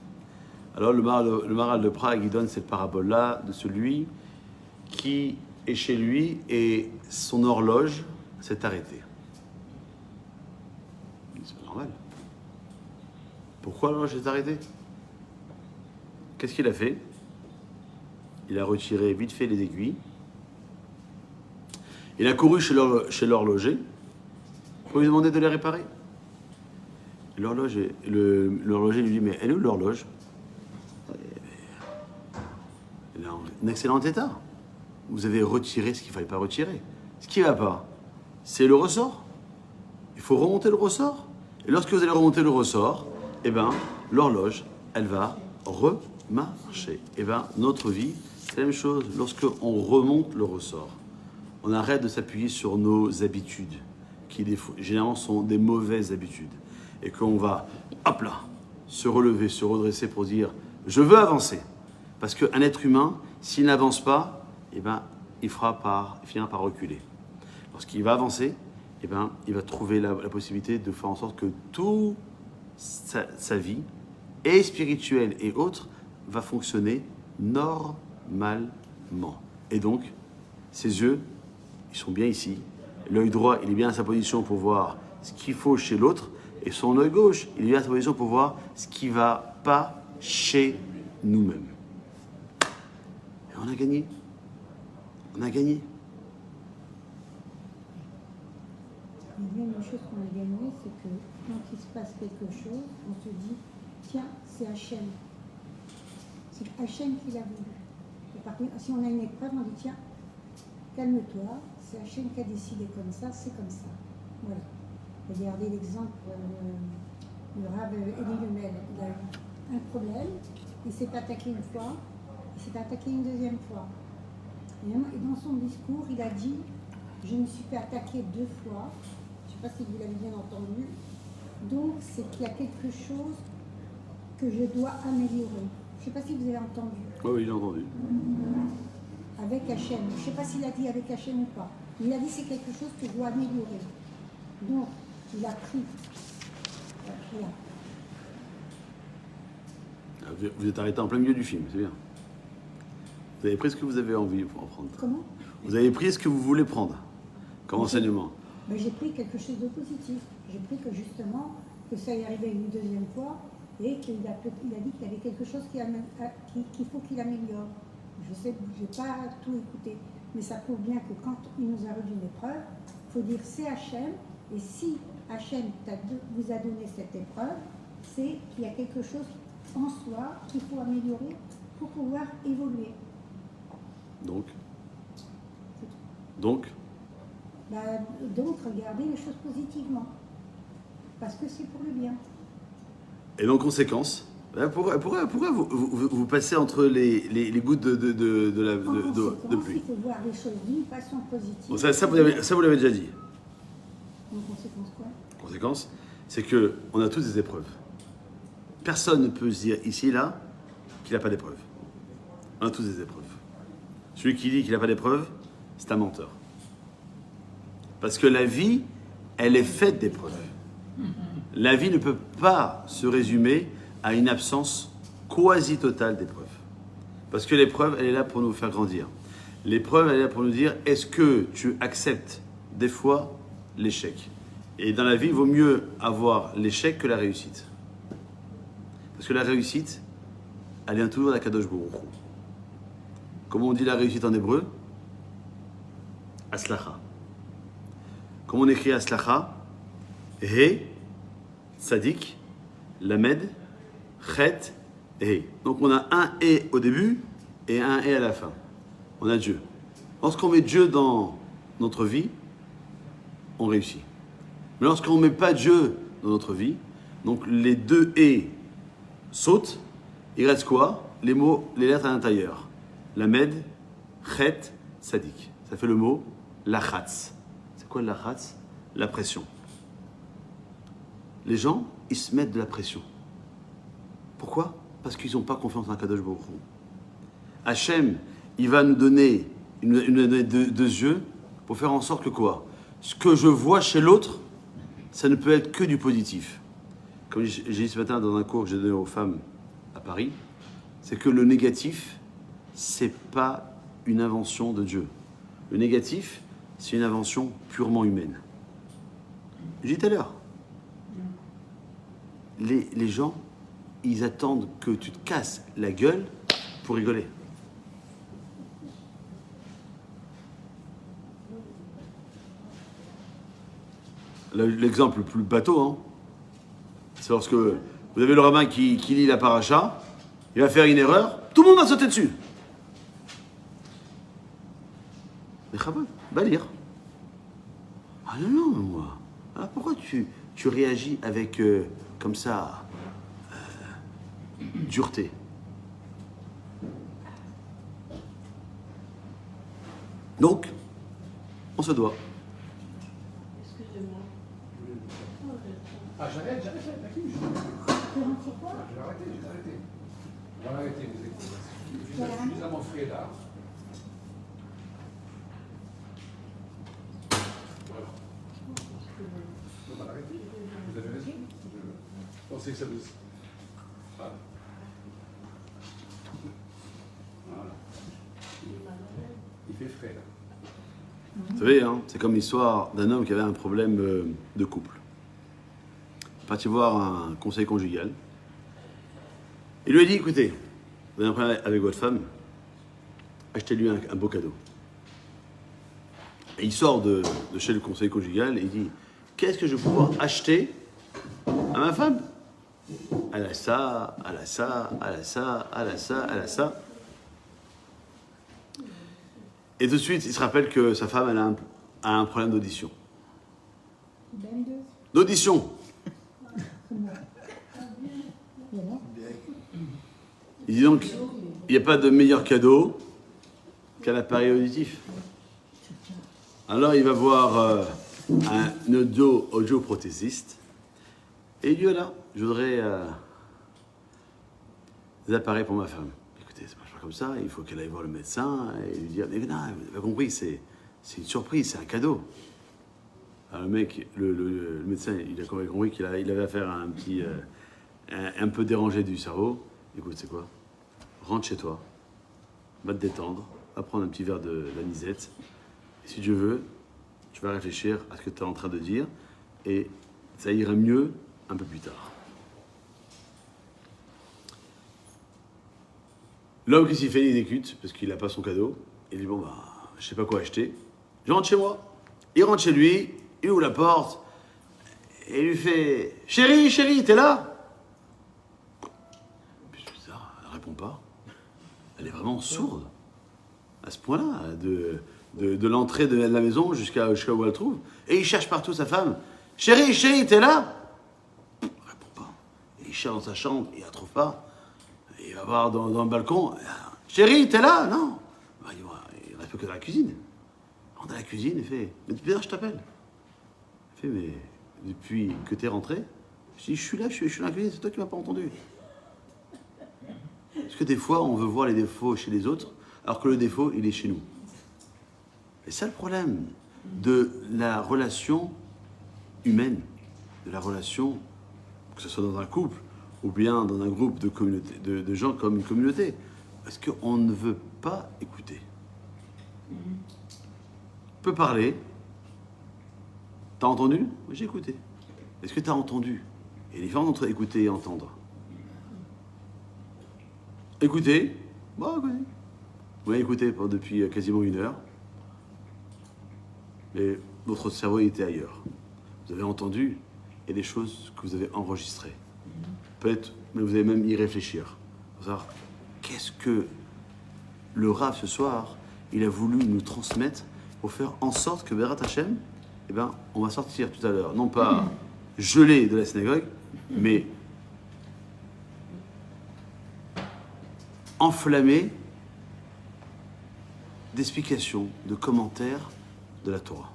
Speaker 1: Alors, le Maharal de Prague, il donne cette parabole-là de celui qui est chez lui et son horloge s'est arrêtée. C'est pas normal. Pourquoi l'horloge s'est arrêtée? Qu'est-ce qu'il a fait? Il a retiré vite fait les aiguilles. Il a couru chez l'horloger pour lui demander de les réparer. L'horloger lui dit, mais elle est où l'horloge? Elle est en excellent état. Vous avez retiré ce qu'il ne fallait pas retirer. Ce qui ne va pas, c'est le ressort. Il faut remonter le ressort. Et lorsque vous allez remonter le ressort, eh ben, l'horloge, elle va remarcher. Eh ben, notre vie, c'est la même chose. Lorsqu'on remonte le ressort, on arrête de s'appuyer sur nos habitudes, qui généralement sont des mauvaises habitudes. Et qu'on va, hop là, se relever, se redresser pour dire « je veux avancer ». Parce qu'un être humain, s'il n'avance pas, eh ben, il finira par reculer. Lorsqu'il va avancer, eh ben, il va trouver la possibilité de faire en sorte que toute sa vie, et spirituelle et autre, va fonctionner normalement. Et donc, ses yeux, ils sont bien ici. L'œil droit, il est bien à sa position pour voir ce qu'il faut chez l'autre. Et son œil gauche, il est bien à sa position pour voir ce qui ne va pas chez nous-mêmes. Et on a gagné. On a gagné.
Speaker 4: Il y a une chose qu'on a gagnée, c'est que quand il se passe quelque chose, on se dit, tiens, c'est Hachem. C'est Hachem qui l'a voulu. Et par contre, si on a une épreuve, on dit, tiens, calme-toi, c'est Hachem qui a décidé comme ça, c'est comme ça. Voilà. Regardez l'exemple, le Rav Eli Lemel, il a eu un problème, il s'est attaqué une fois, il s'est attaqué une deuxième fois. Et dans son discours, il a dit, je me suis fait attaquer 2 fois, je ne sais pas si vous l'avez bien entendu, donc c'est qu'il y a quelque chose que je dois améliorer. Je ne sais pas si vous avez entendu.
Speaker 1: Oui, j'ai entendu.
Speaker 4: Avec Hachem. Je ne sais pas s'il a dit avec Hachem ou pas. Il a dit c'est quelque chose que je dois améliorer. Donc, il a pris. Voilà.
Speaker 1: Vous êtes arrêté en plein milieu du film, c'est bien. Vous avez pris ce que vous avez envie pour en prendre.
Speaker 4: Comment?
Speaker 1: Vous avez pris ce que vous voulez prendre comme enseignement.
Speaker 4: Mais j'ai pris quelque chose de positif. J'ai pris que justement, que ça y arrivait une deuxième fois et qu'il a dit qu'il y avait quelque chose qu'il faut qu'il améliore. Je sais, je n'ai pas tout écouté, mais ça prouve bien que quand il nous a redu une épreuve, il faut dire c'est Hachem, et si Hachem vous a donné cette épreuve, c'est qu'il y a quelque chose en soi qu'il faut améliorer pour pouvoir évoluer.
Speaker 1: Donc,
Speaker 4: regardez les choses positivement, parce que c'est pour le bien.
Speaker 1: et en conséquence, Pourquoi vous passez entre les gouttes de pluie?
Speaker 4: Il faut voir les choses d'une façon positive.
Speaker 1: Bon, ça, vous l'avez déjà dit.
Speaker 4: En conséquence quoi?
Speaker 1: Conséquence, c'est qu'on a tous des épreuves. Personne ne peut se dire ici, là, qu'il n'a pas d'épreuves. On a tous des épreuves. Celui qui dit qu'il n'a pas d'épreuves, c'est un menteur. Parce que la vie, elle est faite d'épreuves. La vie ne peut pas se résumer à une absence quasi totale d'épreuves. Parce que l'épreuve, elle est là pour nous faire grandir. L'épreuve, elle est là pour nous dire, est-ce que tu acceptes des fois l'échec? Et dans la vie, il vaut mieux avoir l'échec que la réussite. Parce que la réussite, elle vient toujours d'Akadosh Baruch Hu. Comment on dit la réussite en hébreu? Aslacha. Comment on écrit Aslacha? He, Tzadik, Lamed, Chet, He. Donc on a un He au début et un He à la fin. On a Dieu. Lorsqu'on met Dieu dans notre vie, on réussit. Mais lorsqu'on ne met pas Dieu dans notre vie, donc les deux He sautent, il reste quoi? Les mots, les lettres à l'intérieur. Lamed, Chet, Tzadik. Ça fait le mot lachatz. C'est quoi le lachatz? La pression. Les gens, ils se mettent de la pression. Pourquoi? Parce qu'ils n'ont pas confiance en Kadosh Baruch Hu. Hachem, il va nous donner, deux yeux pour faire en sorte que quoi? Ce que je vois chez l'autre, ça ne peut être que du positif. Comme j'ai dit ce matin dans un cours que j'ai donné aux femmes à Paris, c'est que le négatif, c'est pas une invention de Dieu. Le négatif, c'est une invention purement humaine. J'ai dit tout à l'heure, les gens, ils attendent que tu te casses la gueule pour rigoler. L'exemple le plus bateau, hein, c'est lorsque vous avez le rabbin qui lit la paracha, il va faire une erreur, tout le monde va sauter dessus. Mais Chabad, va lire. Ah non, moi. Alors pourquoi tu réagis avec, comme ça, dureté? Donc, on se doit.
Speaker 6: Excusez-moi.
Speaker 2: Ah, j'arrête, t'inquiète. Je vais arrêter. On va arrêter, vous écoutez. Je suis suffisamment frais là. Voilà. On va l'arrêter. Vous avez raison. Je pensais que ça vous... Voilà. Voilà. Il fait frais là.
Speaker 1: Vous savez, hein, c'est comme l'histoire d'un homme qui avait un problème de couple. Il est parti voir un conseil conjugal. Il lui a dit, écoutez, vous avez un problème avec votre femme, achetez-lui un beau cadeau. Et il sort de chez le conseil conjugal et il dit, qu'est-ce que je vais pouvoir acheter à ma femme? Elle a ça, elle a ça, elle a ça, elle a ça, elle a ça. Et tout de suite, il se rappelle que sa femme, elle a un problème d'audition. D'audition. Il dit donc, il n'y a pas de meilleur cadeau qu'un appareil auditif. Alors il va voir un audioprothésiste et il dit, voilà, je voudrais des appareils pour ma femme. Écoutez, ça marche pas comme ça, il faut qu'elle aille voir le médecin et lui dire, mais non, vous n'avez pas compris, c'est une surprise, c'est un cadeau. Alors le mec, le médecin, il a compris qu'il avait affaire à un petit, un peu dérangé du cerveau. Écoute, c'est quoi? Rentre chez toi, va te détendre, va prendre un petit verre d'anisette. Et si Dieu veut, tu vas réfléchir à ce que tu es en train de dire et ça ira mieux un peu plus tard. L'homme qui s'y fait, il écoute parce qu'il n'a pas son cadeau. Il dit, bon, bah, je sais pas quoi acheter. Je rentre chez moi. Il rentre chez lui, il ouvre la porte et il lui fait, chérie, t'es là? Puis c'est bizarre, elle répond pas. Elle est vraiment sourde à ce point-là, de l'entrée de la maison jusqu'à où elle trouve. Et il cherche partout sa femme. Chérie, t'es là? Elle répond pas. Et il cherche dans sa chambre, il la trouve pas. va voir dans le balcon. Chérie, t'es là? Non. Il reste plus que dans la cuisine. On est dans la cuisine, il fait, mais depuis là, je t'appelle. Il fait, mais depuis que t'es rentré, je dis, je suis là, je suis dans la cuisine, c'est toi qui m'as pas entendu. Parce que des fois, on veut voir les défauts chez les autres, alors que le défaut, il est chez nous. Et c'est ça le problème de la relation humaine, de la relation, que ce soit dans un couple, ou bien dans un groupe de, communauté, de gens comme une communauté. Parce qu'on ne veut pas écouter. On peut parler. T'as entendu? Moi, j'ai écouté. Est-ce que t'as entendu? Il y a une différence entre écouter et entendre. Écouter, bon, écoutez. Vous m'avez écouté depuis quasiment 1 heure. Mais votre cerveau était ailleurs. Vous avez entendu, il y a des choses que vous avez enregistrées. Peut-être, mais vous allez même y réfléchir. Pour savoir, qu'est-ce que le Rav ce soir, il a voulu nous transmettre pour faire en sorte que Berat Hashem, eh ben, on va sortir tout à l'heure, non pas gelé de la synagogue, mais enflammé d'explications, de commentaires de la Torah.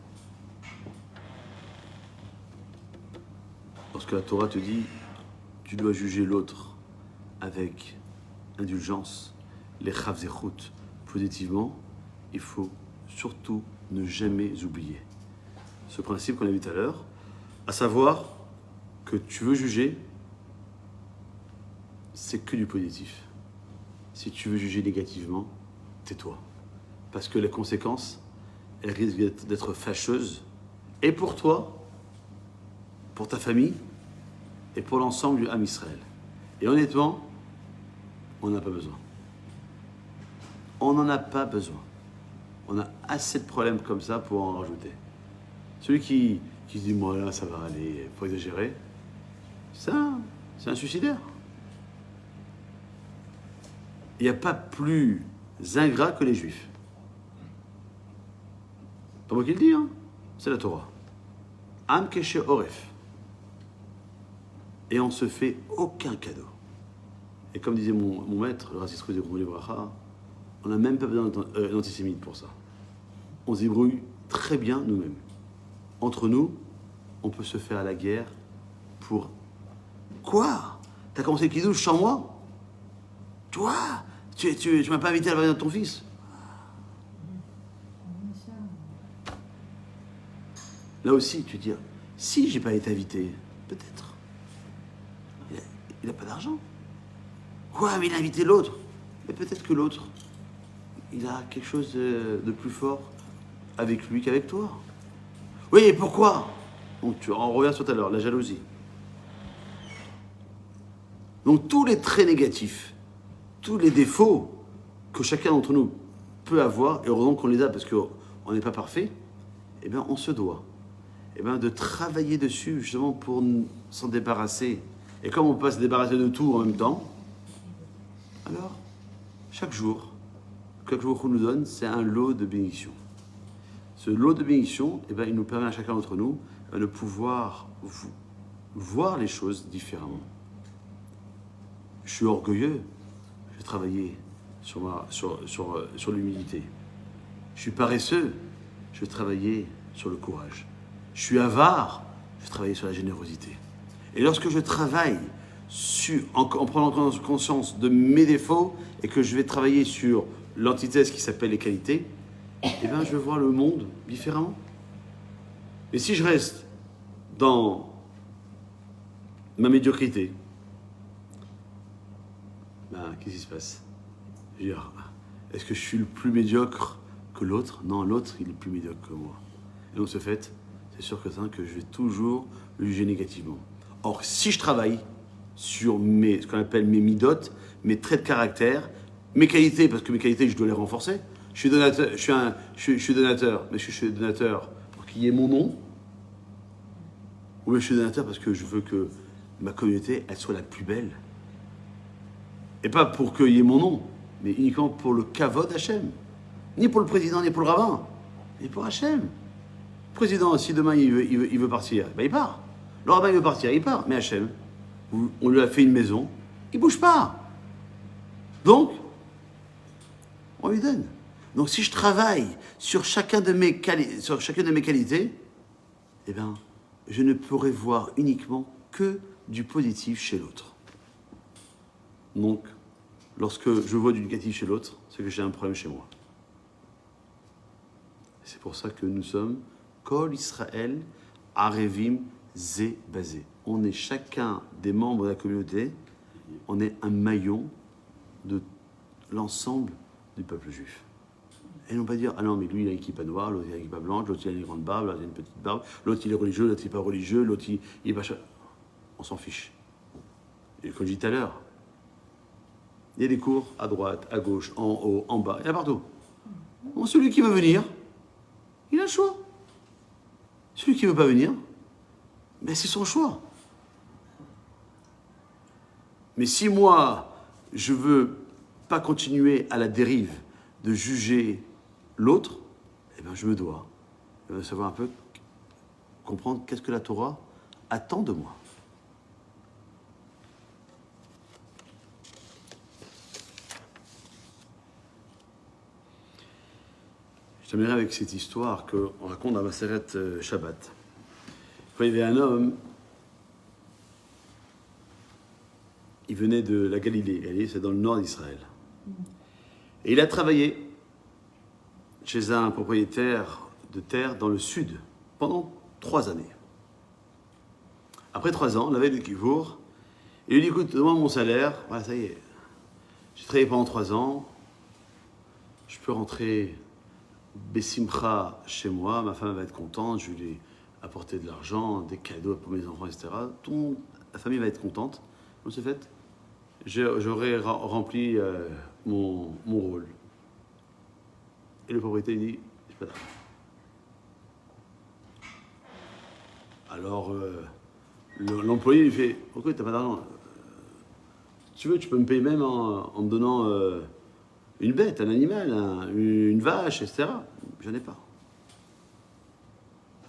Speaker 1: Lorsque la Torah te dit, tu dois juger l'autre avec indulgence, les chavzechut, positivement, il faut surtout ne jamais oublier ce principe qu'on a vu tout à l'heure, à savoir que tu veux juger, c'est que du positif. Si tu veux juger négativement, tais-toi. Parce que les conséquences, elles risquent d'être fâcheuses, et pour toi, pour ta famille, et pour l'ensemble du Ham Israël. Et honnêtement, on n'en a pas besoin. On n'en a pas besoin. On a assez de problèmes comme ça pour en rajouter. Celui qui se dit, moi là, ça va aller, faut exagérer, c'est un suicidaire. Il n'y a pas plus ingrat que les Juifs. Pas moi qui le dis, hein. C'est la Torah. Am keshe oref. Et on ne se fait aucun cadeau. Et comme disait mon maître, le raciste de Grumoli Bracha, on n'a même pas besoin d'antisémite pour ça. On se débrouille très bien nous-mêmes. Entre nous, on peut se faire la guerre pour... Quoi? T'as commencé le kidouche sans moi? Toi? Tu m'as pas invité à la mariage de ton fils? Là aussi, tu te dis, si j'ai pas été invité, peut-être. Il n'a pas d'argent. Quoi? Mais il a invité l'autre. Mais peut-être que l'autre, il a quelque chose de plus fort avec lui qu'avec toi. Oui, et pourquoi? Donc, on revient sur tout à l'heure, la jalousie. Donc, tous les traits négatifs, tous les défauts que chacun d'entre nous peut avoir, et heureusement qu'on les a parce qu'on n'est pas parfait, eh bien, on se doit de travailler dessus justement pour s'en débarrasser. Et comme on peut pas se débarrasser de tout en même temps, alors, chaque jour qu'on nous donne, c'est un lot de bénédictions. Ce lot de bénédictions, eh bien, il nous permet à chacun d'entre nous de pouvoir voir les choses différemment. Je suis orgueilleux, je vais travailler sur l'humilité. Je suis paresseux, je vais travailler sur le courage. Je suis avare, je vais travailler sur la générosité. Et lorsque je travaille en prenant conscience de mes défauts et que je vais travailler sur l'antithèse qui s'appelle les qualités, eh bien, je vais voir le monde différemment. Et si je reste dans ma médiocrité, ben, qu'est-ce qui se passe? Je veux dire, est-ce que je suis le plus médiocre que l'autre? Non, l'autre, il est plus médiocre que moi. Et donc, ce fait, c'est sûr que je vais toujours le juger négativement. Or, si je travaille sur ce qu'on appelle mes midotes, mes traits de caractère, mes qualités, parce que mes qualités, je dois les renforcer. Je suis donateur, mais je suis donateur pour qu'il y ait mon nom, ou je suis donateur parce que je veux que ma communauté, elle soit la plus belle. Et pas pour qu'il y ait mon nom, mais uniquement pour le kavod Hachem. Ni pour le président, ni pour le rabbin, mais pour Hachem. Le président, si demain il veut partir, ben il part. Le rabbin il veut partir, il part. Mais Hachem, on lui a fait une maison, il bouge pas. Donc, on lui donne. Donc si je travaille sur chacune de mes qualités, eh bien, je ne pourrai voir uniquement que du positif chez l'autre. Donc, lorsque je vois du négatif chez l'autre, c'est que j'ai un problème chez moi. C'est pour ça que nous sommes Kol Israël Arevim Zé Bazé. On est chacun des membres de la communauté, on est un maillon de l'ensemble du peuple juif. Et non pas dire, ah non, mais lui il a une kippa noire, l'autre il a une kippa blanche, l'autre il a une grande barbe, l'autre il a une petite barbe, l'autre il est religieux, l'autre il n'est pas religieux, l'autre il est pas... On s'en fiche. Et comme je dis tout à l'heure, il y a des cours à droite, à gauche, en haut, en bas, il y en a partout. Bon, celui qui veut venir, il a le choix. Celui qui ne veut pas venir, ben c'est son choix. Mais si moi, je veux pas continuer à la dérive de juger l'autre, eh ben je me dois savoir un peu comprendre qu'est-ce que la Torah attend de moi. Je terminerai avec cette histoire qu'on raconte dans Maseret Shabbat. Quand il y avait un homme, il venait de la Galilée. Galilée, c'est dans le nord d'Israël. Et il a travaillé chez un propriétaire de terre dans le sud pendant 3 années. Après 3 ans, la veille de Kippour, il lui dit, écoute, demande mon salaire. Voilà, ça y est. J'ai travaillé pendant 3 ans. Je peux rentrer Bessimcha chez moi. Ma femme va être contente. Je vais lui apporter de l'argent, des cadeaux pour mes enfants, etc. La famille va être contente. Donc c'est fait. J'aurai rempli mon rôle. Et le propriétaire dit, j'ai pas d'argent. Alors, l'employé lui fait, ok, t'as pas d'argent. Si tu veux, tu peux me payer même en me donnant une bête, un animal, une vache, etc. J'en ai pas.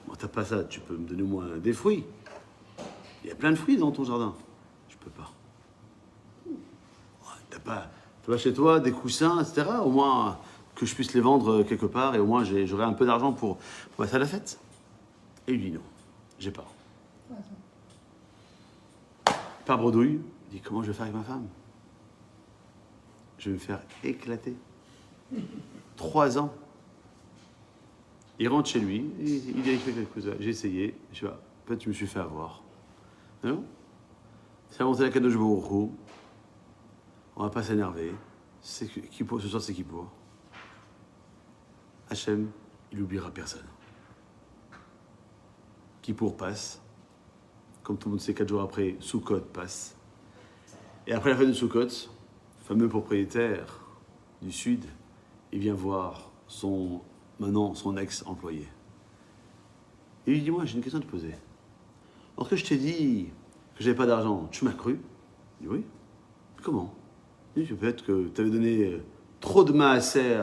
Speaker 1: Bon, t'as pas ça, tu peux me donner au moins des fruits. Il y a plein de fruits dans ton jardin. Je peux pas. T'as pas chez toi des coussins, etc. Au moins que je puisse les vendre quelque part et au moins j'aurai un peu d'argent pour passer à la fête. Et il dit non, j'ai pas. Par bredouille, il dit comment je vais faire avec ma femme? Je vais me faire éclater. 3 ans. Il rentre chez lui, il a fait quelque chose. J'ai essayé, je vois, en fait je me suis fait avoir. Non? C'est monté la Kadosh Baruch Hu. On va pas s'énerver. Ce soir c'est Kippour. Hachem, il n'oubliera personne. Kippour passe. Comme tout le monde sait, 4 jours après, Sukkot passe. Et après la fête de Sukkot, le fameux propriétaire du Sud, il vient voir son ex-employé. Et il lui dit, moi j'ai une question à te poser. Lorsque je t'ai dit que j'avais pas d'argent, tu m'as cru? Il dit oui. Comment? Il dit peut-être que tu avais donné trop de maaser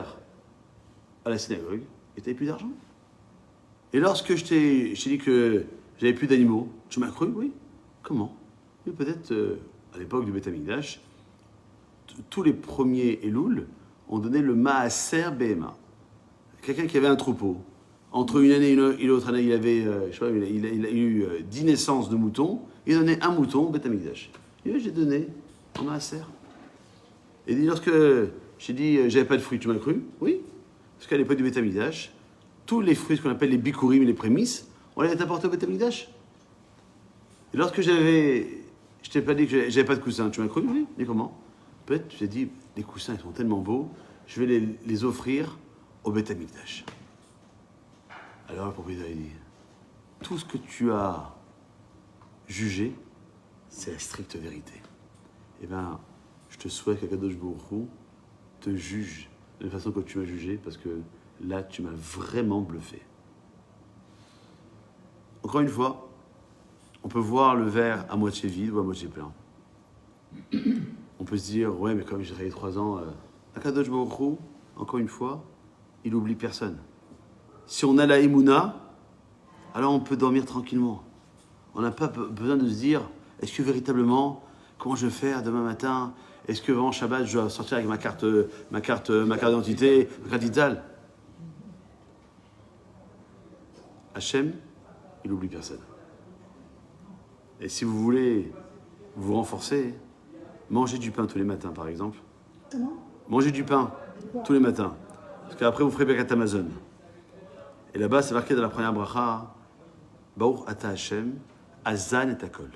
Speaker 1: à la synagogue et tu n'avais plus d'argent. Et lorsque je t'ai dit que j'avais plus d'animaux, tu m'as cru? Oui. Comment? Et peut-être à l'époque du Beth Amikdash, tous les premiers Elul ont donné le maaser Behema. Quelqu'un qui avait un troupeau. Entre une année et l'autre année, il avait, il a eu 10 naissances de moutons. Il donnait un mouton au Beth Amikdash. Et j'ai donné en maaser. Et lorsque j'ai dit j'avais pas de fruits, tu m'as cru? Oui. Parce qu'à l'époque du Beth Amikdash, tous les fruits, ce qu'on appelle les bikurim, les prémices, on les apportés au Beth Amikdash. Et lorsque je t'ai pas dit que j'avais pas de coussins, tu m'as cru? Oui. Et comment? Peut-être tu t'es dit, les coussins ils sont tellement beaux, je vais les offrir au Beth Amikdash. Alors le propriétaire il dit, tout ce que tu as jugé, c'est la stricte vérité. Eh bien, je te souhaite qu'Akadosh Baruch Hu te juge de la façon que tu m'as jugé, parce que là, tu m'as vraiment bluffé. Encore une fois, on peut voir le verre à moitié vide ou à moitié plein. On peut se dire, ouais, mais comme j'ai travaillé 3 ans, Akadosh Baruch Hu, encore une fois, il n'oublie personne. Si on a la Emouna, alors on peut dormir tranquillement. On n'a pas besoin de se dire, est-ce que véritablement, comment je vais faire demain matin? Est-ce que avant Shabbat, je dois sortir avec ma carte d'identité, ma carte vitale? Hachem, il n'oublie personne. Et si vous voulez vous renforcer, mangez du pain tous les matins, par exemple.
Speaker 4: Comment?
Speaker 1: Mangez du pain tous les matins. Parce qu'après, vous ferez Birkat Amazon. Et là-bas, c'est marqué dans la première bracha, Baruch ata Hashem, Azan et Akol.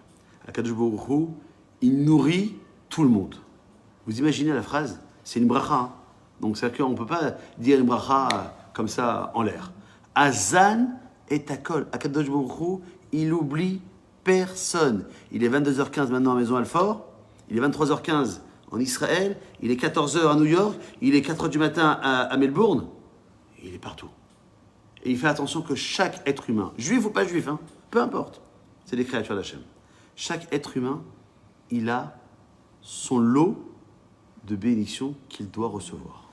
Speaker 1: Akadosh Baruch Hu, il nourrit tout le monde. Vous imaginez la phrase? C'est une bracha. Hein. Donc, c'est-à-dire qu'on ne peut pas dire une bracha comme ça en l'air. Azan et Akol. Akadosh Baruch Hu, il oublie personne. Il est 22h15 maintenant à Maison Alfort. Il est 23h15 en Israël. Il est 14h à New York. Il est 4h du matin à Melbourne. Il est partout. Et il fait attention que chaque être humain, juif ou pas juif, hein, peu importe, c'est des créatures d'Hachem. Chaque être humain, il a son lot de bénédictions qu'il doit recevoir.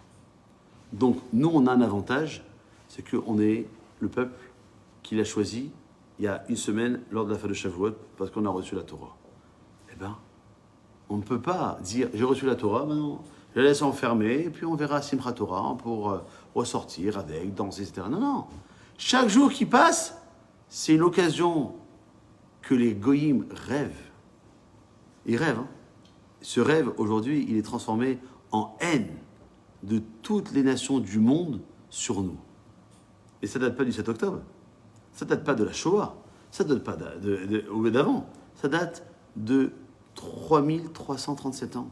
Speaker 1: Donc, nous, on a un avantage, c'est qu'on est le peuple qu'il a choisi il y a une semaine lors de la fête de Shavuot, parce qu'on a reçu la Torah. Eh bien, on ne peut pas dire, j'ai reçu la Torah, maintenant, je la laisse enfermer, et puis on verra Simchat Torah pour ressortir avec, danser, etc. Non, non. Chaque jour qui passe, c'est une occasion que les goyim rêvent. Ils rêvent. Hein. Ce rêve, aujourd'hui, il est transformé en haine de toutes les nations du monde sur nous. Et ça ne date pas du 7 octobre. Ça ne date pas de la Shoah. Ça ne date pas d'avant. Ça date de 3337 ans.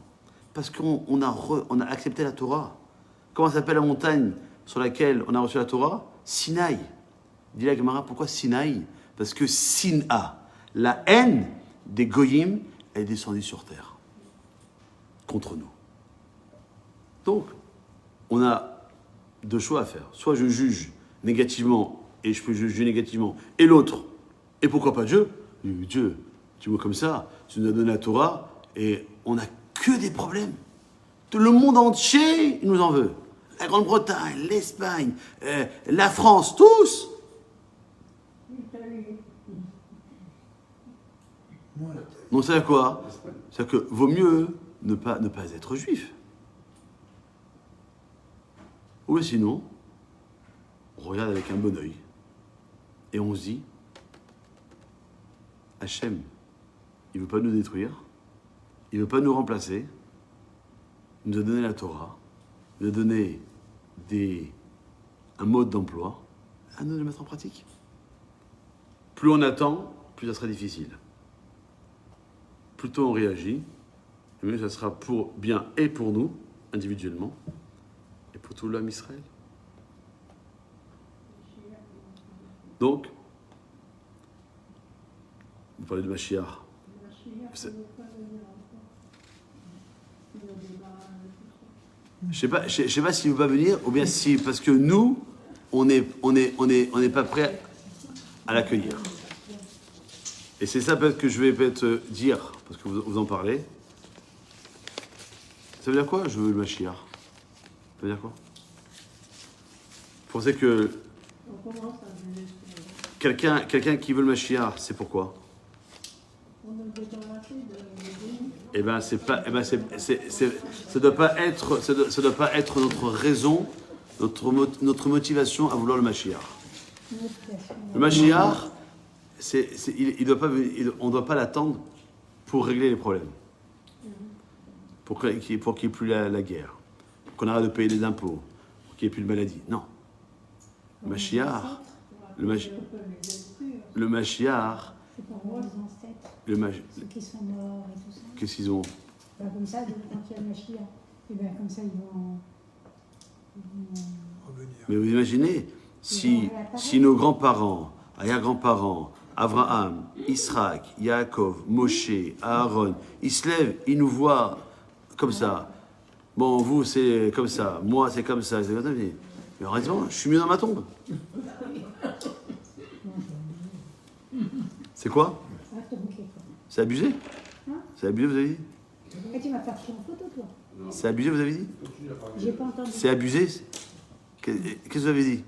Speaker 1: Parce qu'on a accepté la Torah. Comment s'appelle la montagne sur laquelle on a reçu la Torah? Sinaï. Dit la Gemara, pourquoi Sinaï? Parce que Sina, la haine des Goyim, est descendue sur terre. Contre nous. Donc, on a deux choix à faire. Soit je juge négativement, et je peux juger négativement, et l'autre, et pourquoi pas Dieu? Dieu, tu vois comme ça, tu nous as donné la Torah, et on n'a que des problèmes. Tout le monde entier, il nous en veut. La Grande-Bretagne, l'Espagne, la France, tous. Donc c'est à quoi? C'est-à-dire que vaut mieux ne pas être juif. Ou sinon, on regarde avec un bon œil et on se dit, Hachem, il ne veut pas nous détruire, il ne veut pas nous remplacer, il nous a donné la Torah, il nous a donné un mode d'emploi, à nous de le mettre en pratique. Plus on attend, plus ça sera difficile. Plus tôt on réagit, mieux ça sera pour bien et pour nous, individuellement, et pour tout l'homme Israël. Donc, vous parlez de Mashiach. Je sais pas s'il ne veut pas venir, ou bien si, parce que nous, on n'est pas prêt à l'accueillir. Et c'est ça peut-être que je vais peut-être dire, parce que vous en parlez. Ça veut dire quoi, je veux le Mashiach? Ça veut dire quoi? Vous pensez que quelqu'un qui veut le Mashiach, c'est pourquoi? Eh ben, c'est pas, eh ben, ça doit pas être notre raison, notre motivation à vouloir le Mashiach. Le Mashiach, on ne doit pas l'attendre pour régler les problèmes, pour qu'il n'y ait plus la guerre, pour qu'on arrête de payer des impôts, pour qu'il n'y ait plus de maladies. Non. Le Mashiach,
Speaker 4: c'est pour moi, les ancêtres. Ceux qui sont morts et tout ça.
Speaker 1: Qu'est-ce qu'ils ont?
Speaker 4: Comme ça, quand il y a le Mashiach, et bien comme ça, ils vont
Speaker 3: revenir.
Speaker 1: Mais vous imaginez, si nos grands-parents, arrière-grands-parents, Abraham, Israël, Yaakov, Moshe, Aaron, ils se lèvent, ils nous voient comme ça. Bon, vous, c'est comme ça. Moi, c'est comme ça. Mais honnêtement, je suis mieux dans ma tombe. C'est quoi? C'est abusé? C'est abusé, vous avez dit?
Speaker 4: Et tu m'as fait en photo, toi?
Speaker 1: C'est abusé, vous avez dit?
Speaker 4: J'ai pas entendu.
Speaker 1: C'est abusé? Qu'est-ce que vous avez dit?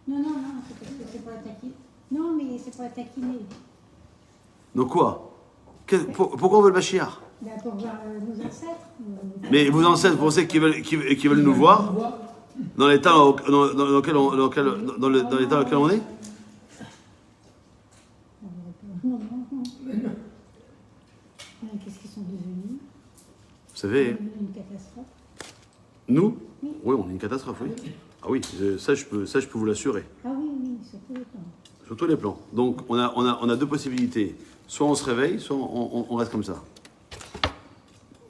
Speaker 4: Non, c'est parce que c'est pas taquiner. Non, mais c'est pas taquiner.
Speaker 1: Donc quoi? Pourquoi on veut le Mashiach?
Speaker 4: Ben, pour voir nos ancêtres.
Speaker 1: Mais vos ancêtres, vous pensez qu'ils veulent nous voir dans l'état dans lequel on est?
Speaker 4: Qu'est-ce qu'ils sont devenus?
Speaker 1: Vous savez,
Speaker 4: Une catastrophe.
Speaker 1: nous, oui, on est une catastrophe, oui. Ah oui, ça je peux vous l'assurer.
Speaker 4: Ah oui, oui, sur tous les plans.
Speaker 1: Sur tous les plans. Donc on a deux possibilités. Soit on se réveille, soit on reste comme ça.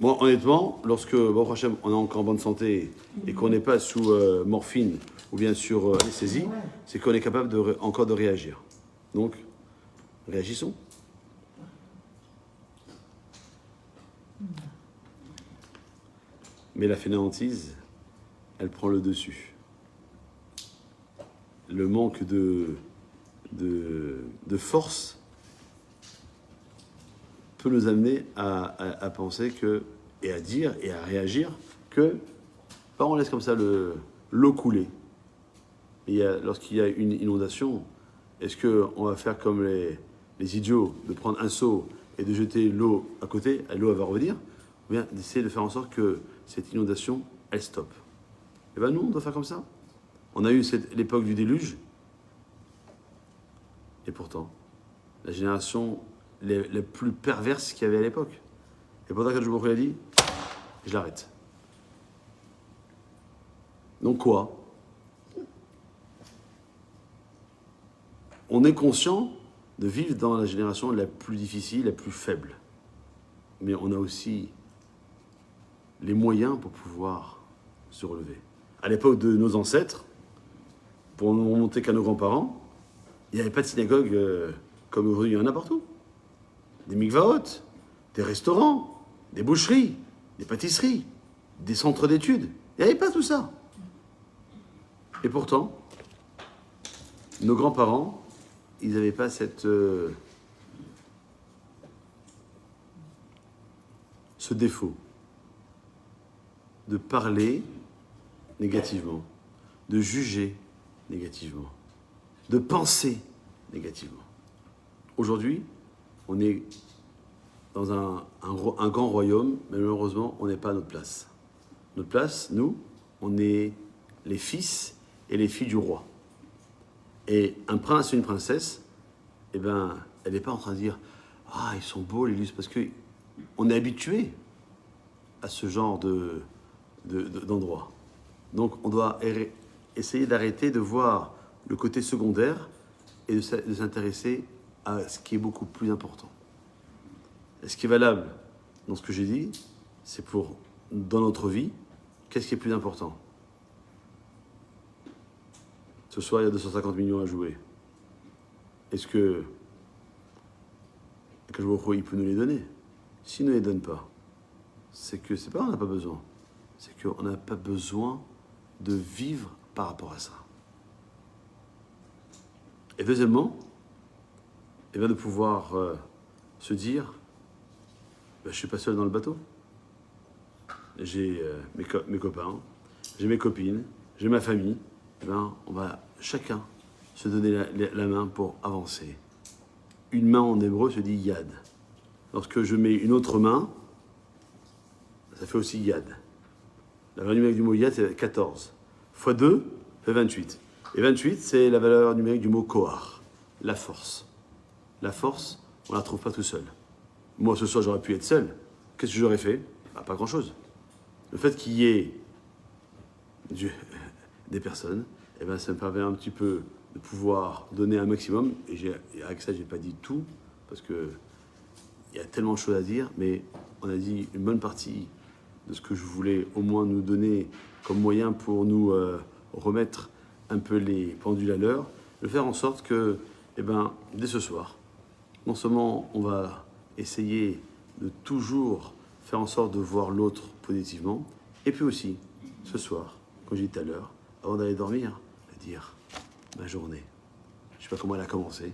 Speaker 1: Bon, honnêtement, lorsque bon, Hachem, on est encore en bonne santé et qu'on n'est pas sous morphine ou bien sur anesthésie, c'est qu'on est capable encore de réagir. Donc, réagissons. Mais la fainéantise, elle prend le dessus. Le manque de force peut nous amener à penser que, et à dire et à réagir que, pas on laisse comme ça l'eau couler. Lorsqu'il y a une inondation, est-ce qu'on va faire comme les idiots, de prendre un seau et de jeter l'eau à côté, l'eau va revenir, ou bien d'essayer de faire en sorte que cette inondation, elle stoppe? Et bien nous, on doit faire comme ça. On a eu l'époque du déluge, et pourtant, la génération les plus perverses qu'il y avait à l'époque. Et pourtant, quand je vous ai dit, je l'arrête. Donc quoi? On est conscient de vivre dans la génération la plus difficile, la plus faible. Mais on a aussi les moyens pour pouvoir se relever. À l'époque de nos ancêtres, pour ne remonter qu'à nos grands-parents, il n'y avait pas de synagogue comme aujourd'hui, il y en a partout. Des mikvaot, des restaurants, des boucheries, des pâtisseries, des centres d'études. Il n'y avait pas tout ça. Et pourtant, nos grands-parents, ils n'avaient pas ce défaut de parler négativement, de juger négativement, de penser négativement. Aujourd'hui, on est dans un grand royaume, mais malheureusement, on n'est pas à notre place. Notre place, nous, on est les fils et les filles du roi. Et un prince et une princesse, eh ben, elle n'est pas en train de dire « Ah, ils sont beaux, les lustres », parce qu'on est habitué à ce genre d'endroit. Donc, on doit essayer d'arrêter de voir le côté secondaire et de s'intéresser à ce qui est beaucoup plus important. Et ce qui est valable dans ce que j'ai dit, c'est pour, dans notre vie, qu'est-ce qui est plus important? Ce soir, il y a 250 millions à jouer. Est-ce que il peut nous les donner? S'il ne les donne pas, c'est que c'est pas on n'a pas besoin. C'est qu'on n'a pas besoin de vivre par rapport à ça. Et deuxièmement, eh bien de pouvoir se dire, ben, je ne suis pas seul dans le bateau. J'ai mes copains, j'ai mes copines, j'ai ma famille. Eh bien, on va chacun se donner la main pour avancer. Une main en hébreu se dit yad. Lorsque je mets une autre main, ça fait aussi yad. La valeur numérique du mot yad, c'est 14. Fois 2 fait 28. Et 28, c'est la valeur numérique du mot kohar, la force. La force, on ne la trouve pas tout seul. Moi, ce soir, j'aurais pu être seul. Qu'est-ce que j'aurais fait? Pas grand-chose. Le fait qu'il y ait des personnes, eh ben, ça me permet un petit peu de pouvoir donner un maximum. Et avec ça, je n'ai pas dit tout, parce qu'il y a tellement de choses à dire, mais on a dit une bonne partie de ce que je voulais au moins nous donner comme moyen pour nous remettre un peu les pendules à l'heure, de faire en sorte que, eh ben, dès ce soir, non seulement on va essayer de toujours faire en sorte de voir l'autre positivement, et puis aussi, ce soir, comme j'ai dit tout à l'heure, avant d'aller dormir, de dire ma journée. Je ne sais pas comment elle a commencé,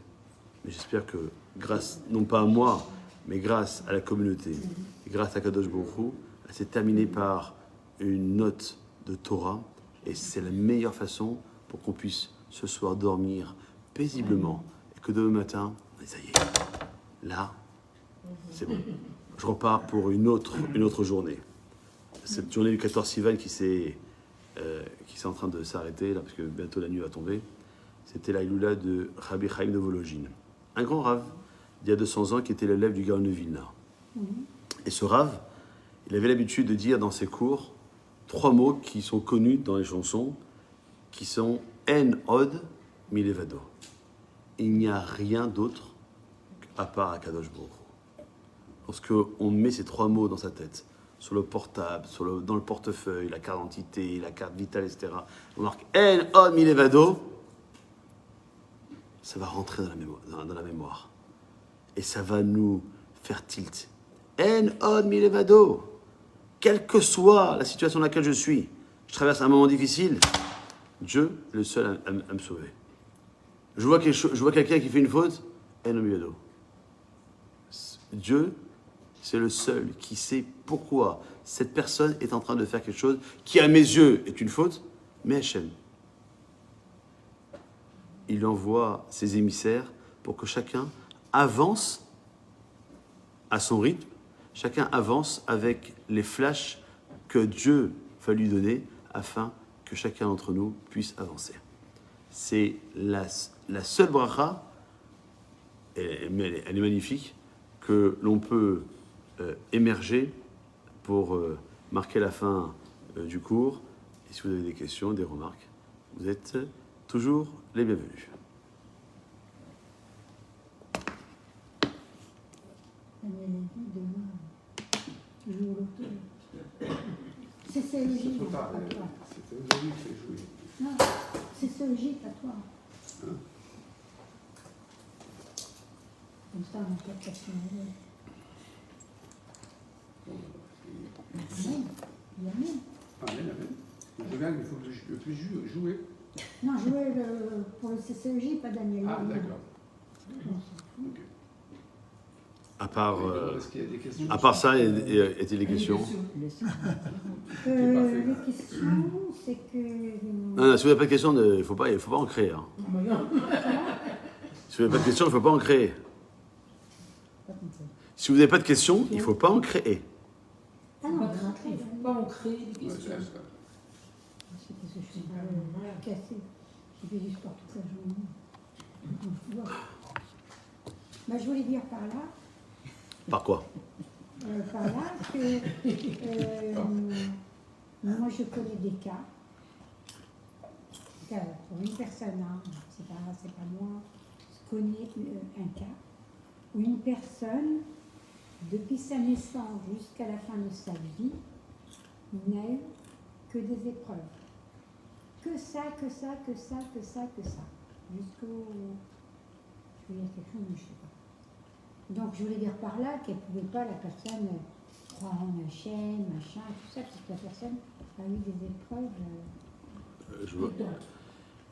Speaker 1: mais j'espère que grâce, non pas à moi, mais grâce à la communauté, et grâce à Kadosh Baruch Hu, elle s'est terminée par une note de Torah, et c'est la meilleure façon pour qu'on puisse ce soir dormir paisiblement, et que demain matin, ça y est, là, C'est bon. Je repars pour une autre journée. Cette journée du 14 Sivan qui s'est en train de s'arrêter, là, parce que bientôt la nuit va tomber, c'était la Iloula de Rabbi Chaim de Volojine. Un grand rave, d'il y a 200 ans, qui était l'élève du Gaon de Vilna. Et ce rave, il avait l'habitude de dire dans ses cours 3 mots qui sont connus dans les chansons, qui sont « En od milevado ». Il n'y a rien d'autre à part Akadosh Baruch Hu. Lorsqu'on met ces 3 mots dans sa tête, sur le portable, dans le portefeuille, la carte d'identité, la carte vitale, etc., on marque « En od milevado », ça va rentrer dans la mémoire. Et ça va nous faire tilt. « En od milevado ». Quelle que soit la situation dans laquelle je suis, je traverse un moment difficile, Dieu est le seul à me sauver. Je vois quelqu'un qui fait une faute, en od milevado. Dieu, c'est le seul qui sait pourquoi cette personne est en train de faire quelque chose qui, à mes yeux, est une faute, mais Hachem. Il envoie ses émissaires pour que chacun avance à son rythme, chacun avance avec les flashs que Dieu va lui donner afin que chacun d'entre nous puisse avancer. C'est la seule bracha, mais elle est magnifique, que l'on peut émerger pour marquer la fin du cours. Et si vous avez des questions, des remarques, vous êtes toujours les bienvenus.
Speaker 4: C'est céologique,
Speaker 2: trop tard,
Speaker 4: pas toi.
Speaker 2: c'était aujourd'hui que c'est joué.
Speaker 4: Non, c'est céologique, pas toi. Comme ça, on n'a pas de question. Amen. Amen.
Speaker 2: Amen. Je gagne, il faut que je puisse jouer.
Speaker 4: Non, jouer pour le CCEJ, pas Daniel.
Speaker 2: Ah, d'accord. Ok.
Speaker 1: À part,
Speaker 2: Est-ce qu'il y a des questions
Speaker 1: à part ça, est-il des questions?
Speaker 4: Les questions, c'est que...
Speaker 1: Non, si vous n'avez pas de questions, il ne faut pas en créer. Hein. Si vous n'avez pas de questions, il ne faut pas en créer. Si vous n'avez pas de questions, il ne faut pas en créer.
Speaker 4: Ah non,
Speaker 6: Il ne faut pas en créer des questions.
Speaker 4: c'est parce que je suis cassée. J'ai fait du sport toute la journée. Bah, je voulais dire par là...
Speaker 1: Par quoi?
Speaker 4: Par là que moi je connais des cas pour une personne, hein, c'est pas moi, je connais un cas où une personne, depuis sa naissance jusqu'à la fin de sa vie, n'a eu que des épreuves. Que ça. Jusqu'au... Je veux dire quelque chose, mais je ne sais pas. Donc je voulais dire par là qu'elle ne pouvait pas, la personne, croire en Hachem, machin, tout ça, parce que la personne a eu des épreuves.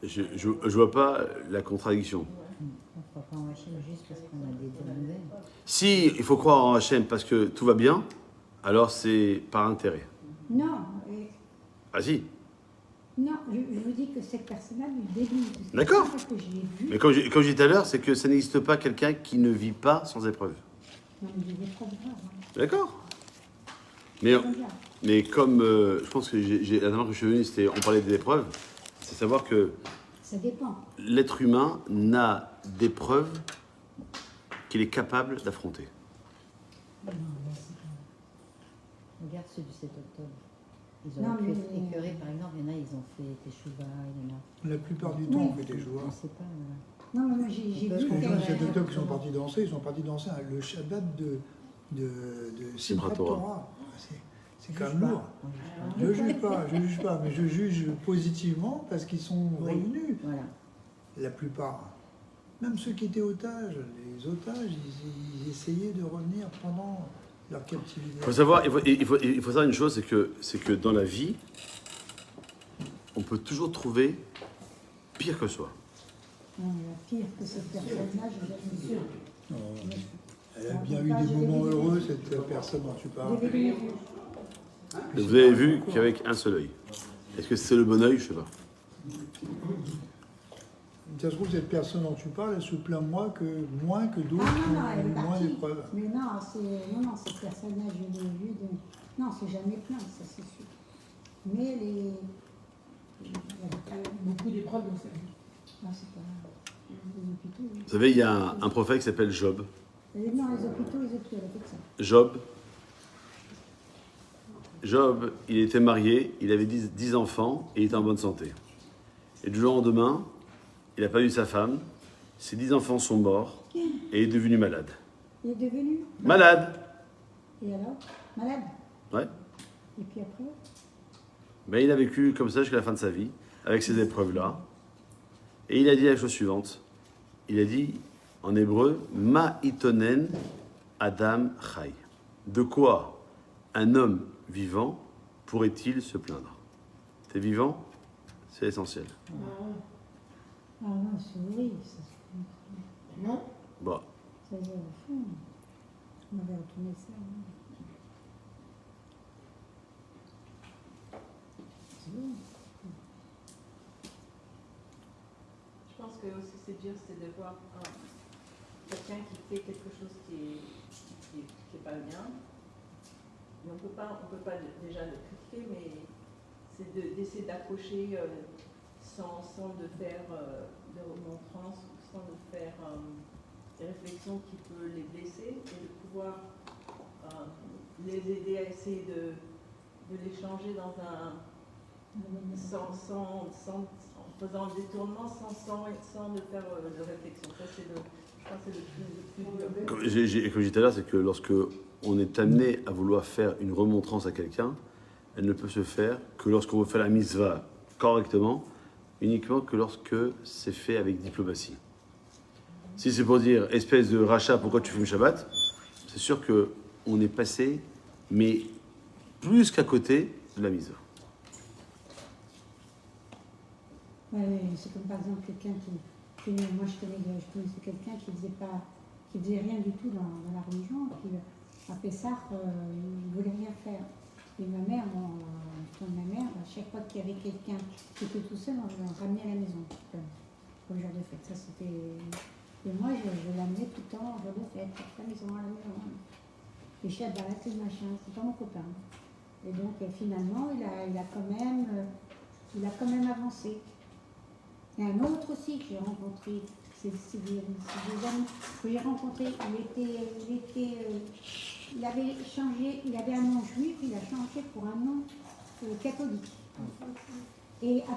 Speaker 1: Je vois pas la contradiction.
Speaker 5: On ne croit pas en Hachem juste parce qu'on a des bonnes nouvelles.
Speaker 1: Si il faut croire en Hachem parce que tout va bien, alors c'est par intérêt.
Speaker 4: Non,
Speaker 1: Ah si.
Speaker 4: non, je vous dis que cette personne-là, du début,
Speaker 1: D'accord.
Speaker 4: c'est ça que je l'ai vu.
Speaker 1: Mais comme je dis tout à l'heure, c'est que ça n'existe pas quelqu'un qui ne vit pas sans épreuve.
Speaker 4: Non, mais des épreuves graves. Hein.
Speaker 1: D'accord.
Speaker 4: Très grave.
Speaker 1: Mais comme je pense que la dernière fois que je suis venu, on parlait des épreuves, c'est savoir que
Speaker 4: Ça dépend.
Speaker 1: l'être humain n'a d'épreuve qu'il est capable d'affronter.
Speaker 4: Non, mais c'est pas...
Speaker 5: Regarde ceux du 7 octobre. Ils
Speaker 4: Non,
Speaker 5: ont pu
Speaker 4: mais-
Speaker 5: être écœurés, par exemple. Il y en a, ils ont fait Teshuva, il y en a.
Speaker 3: La plupart du temps, on fait des joueurs.
Speaker 5: On ne sait pas.
Speaker 4: Non, mais moi j'ai
Speaker 5: Parce
Speaker 4: vu
Speaker 3: Les gens de
Speaker 4: qu'elle...
Speaker 3: cet octobre qui sont partis danser, ils sont partis danser le Shabbat de
Speaker 1: Simchat
Speaker 3: Simchat
Speaker 1: Torah.
Speaker 3: Torah. C'est quand même lourd. Je ne juge pas, mais je juge positivement parce qu'ils sont revenus.
Speaker 5: Voilà.
Speaker 3: La plupart. Même ceux qui étaient otages, les otages, ils essayaient de revenir pendant leur captivité.
Speaker 1: Il faut savoir une chose, c'est que dans la vie, on peut toujours trouver pire que soi.
Speaker 4: Non, mais la pire que cette personne-là, je l'ai jamais vue.
Speaker 3: Non. Elle a bien eu des moments heureux, cette personne dont tu parles.
Speaker 4: Je l'ai jamais vue.
Speaker 1: Vous avez vu qu'avec un seul œil. Est-ce que c'est le bon œil? Je ne sais pas.
Speaker 3: Ça se trouve, cette personne dont tu parles, elle se plaint moins que d'autres
Speaker 4: Ah non, non, elle est
Speaker 3: qui ont moins
Speaker 4: partie.
Speaker 3: d'épreuves.
Speaker 4: Mais non, cette personne-là, je l'ai vue de... Non, c'est jamais plein, ça c'est sûr. Mais les...
Speaker 7: Beaucoup d'épreuves dans sa vie.
Speaker 4: Ah, c'est pas... Les hôpitaux, oui.
Speaker 1: Vous savez, il y a un prophète qui s'appelle Job.
Speaker 4: Non, les hôpitaux, ils ont plus à la fait ça.
Speaker 1: Job, il était marié, il avait 10 enfants et il était en bonne santé. Et du jour au lendemain, il n'a pas eu sa femme, ses 10 enfants sont morts et il est devenu malade.
Speaker 4: Il est devenu...
Speaker 1: Malade!
Speaker 4: Et alors? Malade?
Speaker 1: Ouais.
Speaker 4: Et puis après?
Speaker 1: Ben, il a vécu comme ça jusqu'à la fin de sa vie, avec ces épreuves-là. Et il a dit la chose suivante. Il a dit, en hébreu, Ma itonen Adam chai. De quoi un homme vivant pourrait-il se plaindre? T'es vivant? C'est essentiel.
Speaker 4: Ah non, c'est horrible, ça.
Speaker 7: Non?
Speaker 1: Bon.
Speaker 4: Ça y est, au fond. On avait retourné ça. hein. C'est bon.
Speaker 6: Je pense que aussi c'est dur, c'est de voir quelqu'un qui fait quelque chose qui est pas bien. Mais on peut pas déjà le critiquer, mais c'est d'essayer d'approcher sans de faire de remontrances, sans de faire des réflexions qui peuvent les blesser, et de pouvoir les aider à essayer de les changer dans un en faisant le détournement sans de faire de réflexion. Ça, je pense que c'est le plus dur.
Speaker 1: Comme j'ai dit tout à l'heure, c'est que lorsque on est amené à vouloir faire une remontrance à quelqu'un, elle ne peut se faire que lorsqu'on veut faire la mitzvah correctement, uniquement que lorsque c'est fait avec diplomatie. Si c'est pour dire espèce de rachat, pourquoi tu fumes Shabbat, c'est sûr qu'on est passé, mais plus qu'à côté de la mitzvah.
Speaker 4: Ouais, c'est comme par exemple quelqu'un moi je connaissais quelqu'un qui faisait rien du tout dans la religion, puis à Pessah, il ne voulait rien faire. Et ma mère, à chaque fois qu'il y avait quelqu'un qui était tout seul, on le ramenait à la maison, pour le jour de fête. Ça, c'était... Et moi, je l'amenais tout le temps au jour de fête, à la maison, Et Shabbat, et machin, c'est pas mon copain. Et donc, finalement, il a quand même avancé. Il y a un autre aussi que j'ai rencontré, c'est des amis que j'ai rencontrés. Il avait changé, il avait un nom juif, il a changé pour un nom catholique. Et après,